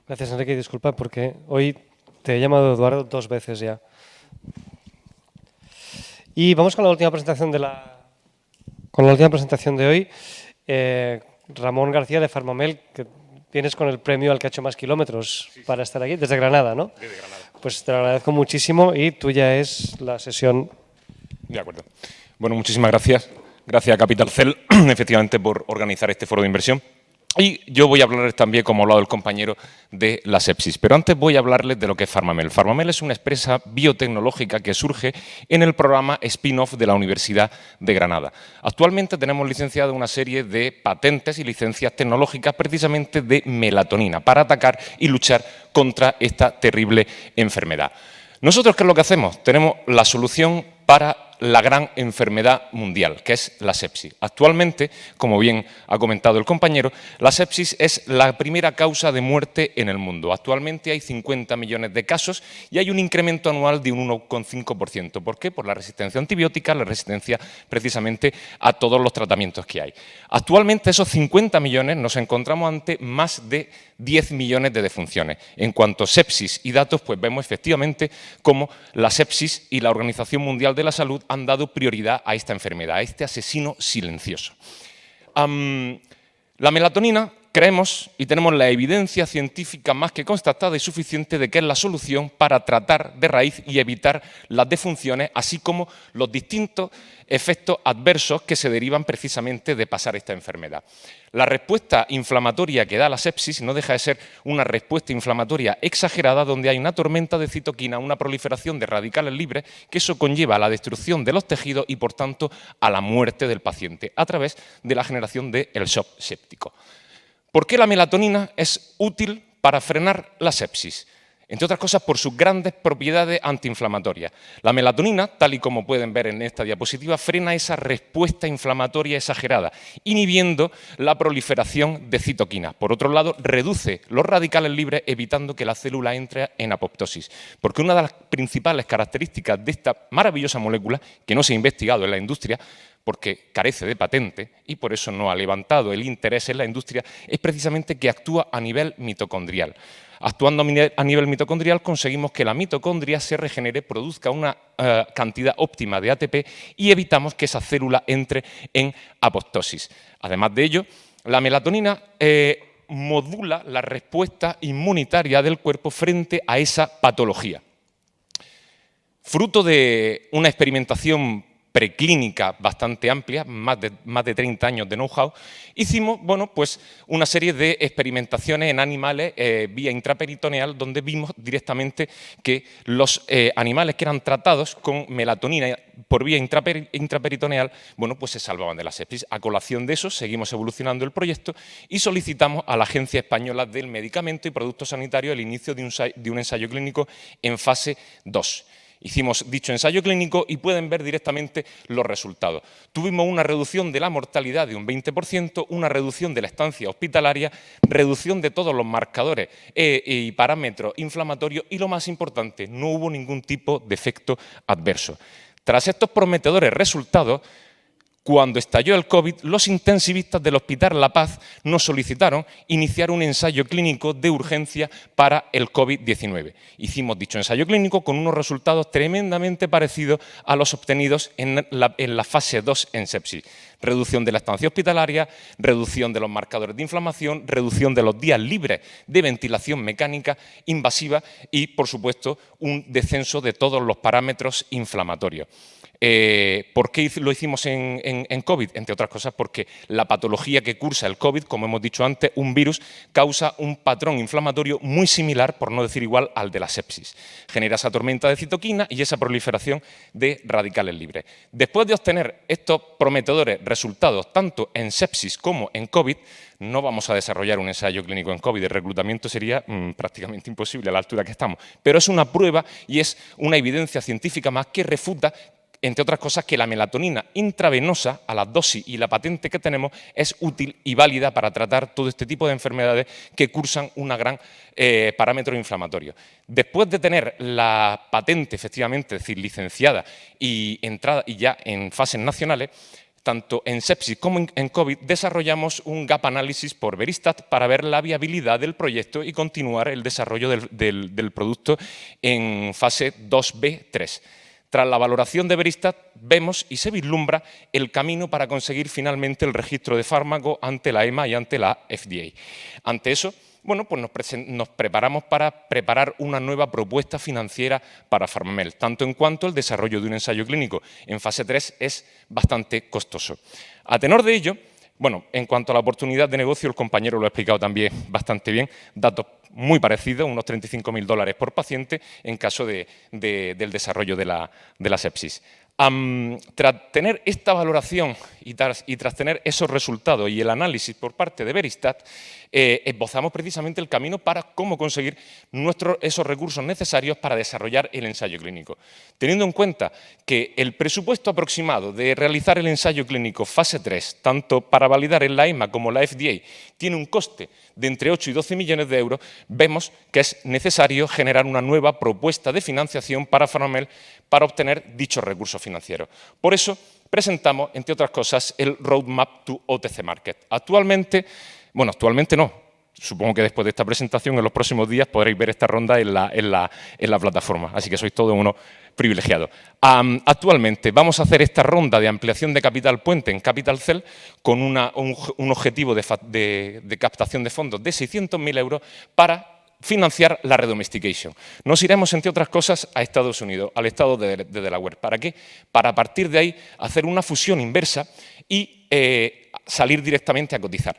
Gracias, Enrique, y disculpa porque hoy te he llamado Eduardo 2 veces ya. Y vamos con la última presentación de hoy. Ramón García de Farmamel, que vienes con el premio al que ha hecho más kilómetros para estar aquí, desde Granada, ¿no? Desde Granada. Pues te lo agradezco muchísimo y tuya es la sesión. De acuerdo. Bueno, muchísimas gracias. Gracias a Capital Cell, efectivamente, por organizar este foro de inversión. Y yo voy a hablarles también, como ha hablado el compañero, de la sepsis. Pero antes voy a hablarles de lo que es Farmamel. Farmamel es una empresa biotecnológica que surge en el programa spin-off de la Universidad de Granada. Actualmente tenemos licenciada una serie de patentes y licencias tecnológicas precisamente de melatonina para atacar y luchar contra esta terrible enfermedad. ¿Nosotros qué es lo que hacemos? Tenemos la solución para la gran enfermedad mundial, que es la sepsis. Actualmente, como bien ha comentado el compañero, la sepsis es la primera causa de muerte en el mundo. Actualmente hay 50 millones de casos y hay un incremento anual de un 1,5%. ¿Por qué? Por la resistencia antibiótica, la resistencia precisamente a todos los tratamientos que hay. Actualmente esos 50 millones nos encontramos ante más de 10 millones de defunciones. En cuanto a sepsis y datos, pues vemos efectivamente cómo la sepsis y la Organización Mundial de la Salud han dado prioridad a esta enfermedad, a este asesino silencioso. La melatonina, creemos y tenemos la evidencia científica más que constatada y suficiente de que es la solución para tratar de raíz y evitar las defunciones, así como los distintos efectos adversos que se derivan precisamente de pasar esta enfermedad. La respuesta inflamatoria que da la sepsis no deja de ser una respuesta inflamatoria exagerada donde hay una tormenta de citoquina, una proliferación de radicales libres, que eso conlleva a la destrucción de los tejidos y, por tanto, a la muerte del paciente a través de la generación del shock séptico. ¿Por qué la melatonina es útil para frenar la sepsis? Entre otras cosas, por sus grandes propiedades antiinflamatorias. La melatonina, tal y como pueden ver en esta diapositiva, frena esa respuesta inflamatoria exagerada, inhibiendo la proliferación de citoquinas. Por otro lado, reduce los radicales libres, evitando que la célula entre en apoptosis. Porque una de las principales características de esta maravillosa molécula, que no se ha investigado en la industria, porque carece de patente y por eso no ha levantado el interés en la industria, es precisamente que actúa a nivel mitocondrial. Actuando a nivel mitocondrial conseguimos que la mitocondria se regenere, produzca una cantidad óptima de ATP y evitamos que esa célula entre en apoptosis. Además de ello, la melatonina modula la respuesta inmunitaria del cuerpo frente a esa patología. Fruto de una experimentación preclínica bastante amplia, más de 30 años de know-how, hicimos pues una serie de experimentaciones en animales vía intraperitoneal, donde vimos directamente que los animales que eran tratados con melatonina por vía intraperitoneal, pues se salvaban de la sepsis. A colación de eso, seguimos evolucionando el proyecto y solicitamos a la Agencia Española del Medicamento y Productos Sanitarios el inicio de un ensayo clínico en fase 2. Hicimos dicho ensayo clínico y pueden ver directamente los resultados. Tuvimos una reducción de la mortalidad de un 20%, una reducción de la estancia hospitalaria, reducción de todos los marcadores y parámetros inflamatorios y, lo más importante, no hubo ningún tipo de efecto adverso. Tras estos prometedores resultados, cuando estalló el COVID, los intensivistas del Hospital La Paz nos solicitaron iniciar un ensayo clínico de urgencia para el COVID-19. Hicimos dicho ensayo clínico con unos resultados tremendamente parecidos a los obtenidos en la fase 2 en sepsis. Reducción de la estancia hospitalaria, reducción de los marcadores de inflamación, reducción de los días libres de ventilación mecánica invasiva y, por supuesto, un descenso de todos los parámetros inflamatorios. ¿Por qué lo hicimos en COVID? Entre otras cosas porque la patología que cursa el COVID, como hemos dicho antes, un virus, causa un patrón inflamatorio muy similar, por no decir igual, al de la sepsis. Genera esa tormenta de citoquina y esa proliferación de radicales libres. Después de obtener estos prometedores resultados tanto en sepsis como en COVID, no vamos a desarrollar un ensayo clínico en COVID. El reclutamiento sería prácticamente imposible a la altura que estamos. Pero es una prueba y es una evidencia científica más que refuta, entre otras cosas, que la melatonina intravenosa, a la dosis y la patente que tenemos, es útil y válida para tratar todo este tipo de enfermedades que cursan un gran parámetro inflamatorio. Después de tener la patente, efectivamente, es decir, licenciada y entrada y ya en fases nacionales, tanto en sepsis como en COVID, desarrollamos un gap análisis por Veristat para ver la viabilidad del proyecto y continuar el desarrollo del producto en fase 2B3. Tras la valoración de Veristat, vemos y se vislumbra el camino para conseguir finalmente el registro de fármaco ante la EMA y ante la FDA. Ante eso, pues nos preparamos para preparar una nueva propuesta financiera para Farmamel, tanto en cuanto el desarrollo de un ensayo clínico en fase 3 es bastante costoso. A tenor de ello, en cuanto a la oportunidad de negocio, el compañero lo ha explicado también bastante bien, datos muy parecidos, unos $35.000 por paciente en caso del desarrollo de la sepsis. Tras tener esta valoración y tras tener esos resultados y el análisis por parte de Veristat, esbozamos precisamente el camino para cómo conseguir esos recursos necesarios para desarrollar el ensayo clínico. Teniendo en cuenta que el presupuesto aproximado de realizar el ensayo clínico fase 3, tanto para validar en la EMA como la FDA, tiene un coste de entre 8 y 12 millones de euros, vemos que es necesario generar una nueva propuesta de financiación para Farmamel para obtener dichos recursos financieros. Por eso presentamos, entre otras cosas, el Roadmap to OTC Market. Actualmente no. Supongo que después de esta presentación, en los próximos días, podréis ver esta ronda en la plataforma. Así que sois todos unos privilegiados. Actualmente vamos a hacer esta ronda de ampliación de capital puente en Capital Cell con un objetivo de captación de fondos de 600.000 euros para financiar la redomestication. Nos iremos, entre otras cosas, a Estados Unidos, al estado de Delaware. ¿Para qué? Para a partir de ahí hacer una fusión inversa y salir directamente a cotizar,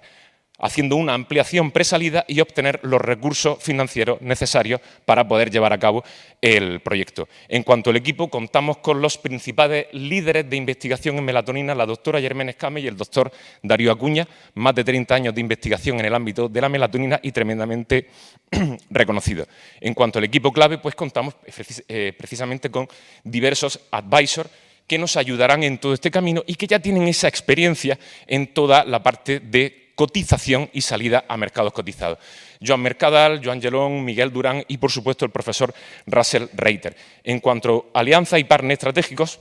haciendo una ampliación presalida y obtener los recursos financieros necesarios para poder llevar a cabo el proyecto. En cuanto al equipo, contamos con los principales líderes de investigación en melatonina, la doctora Germaine Escame y el doctor Darío Acuña, más de 30 años de investigación en el ámbito de la melatonina y tremendamente reconocido. En cuanto al equipo clave, pues contamos precisamente con diversos advisors que nos ayudarán en todo este camino y que ya tienen esa experiencia en toda la parte de cotización y salida a mercados cotizados. Joan Mercadal, Joan Gelón, Miguel Durán y, por supuesto, el profesor Russell Reiter. En cuanto a alianza y partners estratégicos,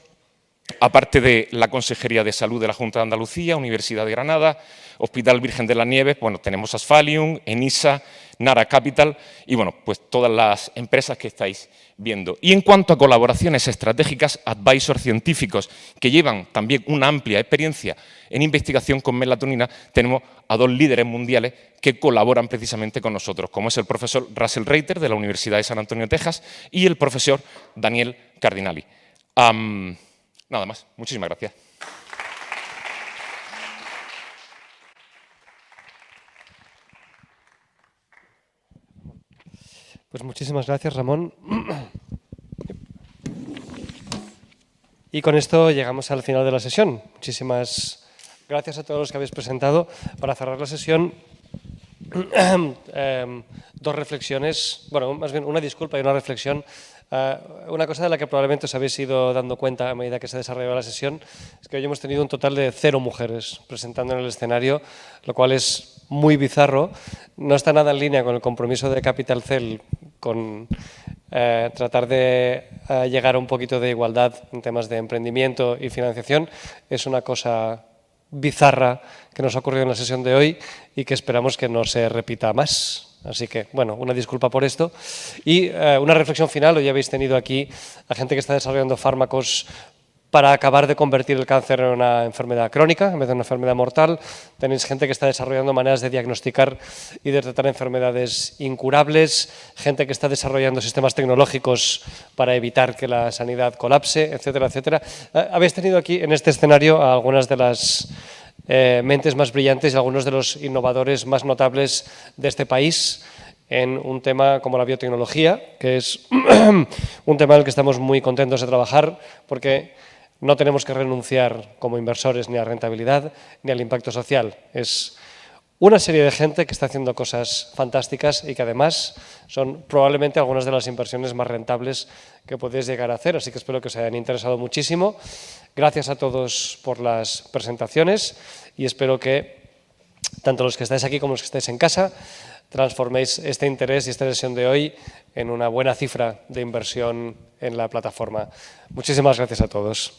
aparte de la Consejería de Salud de la Junta de Andalucía, Universidad de Granada, Hospital Virgen de las Nieves, bueno, tenemos Asphalium, Enisa, Nara Capital y bueno, pues todas las empresas que estáis viendo. Y en cuanto a colaboraciones estratégicas, advisors científicos que llevan también una amplia experiencia en investigación con melatonina, tenemos a 2 líderes mundiales que colaboran precisamente con nosotros, como es el profesor Russell Reiter de la Universidad de San Antonio, Texas, y el profesor Daniel Cardinali. Nada más. Muchísimas gracias. Pues muchísimas gracias, Ramón. Y con esto llegamos al final de la sesión. Muchísimas gracias a todos los que habéis presentado. Para cerrar la sesión, 2 reflexiones, bueno, más bien una disculpa y una reflexión. Una cosa de la que probablemente os habéis ido dando cuenta a medida que se desarrollaba la sesión es que hoy hemos tenido un total de 0 mujeres presentando en el escenario, lo cual es muy bizarro. No está nada en línea con el compromiso de Capital Cell con tratar de llegar a un poquito de igualdad en temas de emprendimiento y financiación. Es una cosa bizarra que nos ha ocurrido en la sesión de hoy y que esperamos que no se repita más. Así que, bueno, una disculpa por esto. Y una reflexión final. Hoy habéis tenido aquí a gente que está desarrollando fármacos para acabar de convertir el cáncer en una enfermedad crónica en vez de una enfermedad mortal. Tenéis gente que está desarrollando maneras de diagnosticar y de tratar enfermedades incurables, gente que está desarrollando sistemas tecnológicos para evitar que la sanidad colapse, etcétera, etcétera. Habéis tenido aquí en este escenario a algunas de las mentes más brillantes y algunos de los innovadores más notables de este país en un tema como la biotecnología, que es un tema en el que estamos muy contentos de trabajar porque no tenemos que renunciar como inversores ni a rentabilidad ni al impacto social. Es una serie de gente que está haciendo cosas fantásticas y que además son probablemente algunas de las inversiones más rentables que podéis llegar a hacer. Así que espero que os hayan interesado muchísimo. Gracias a todos por las presentaciones y espero que tanto los que estáis aquí como los que estáis en casa transforméis este interés y esta sesión de hoy en una buena cifra de inversión en la plataforma. Muchísimas gracias a todos.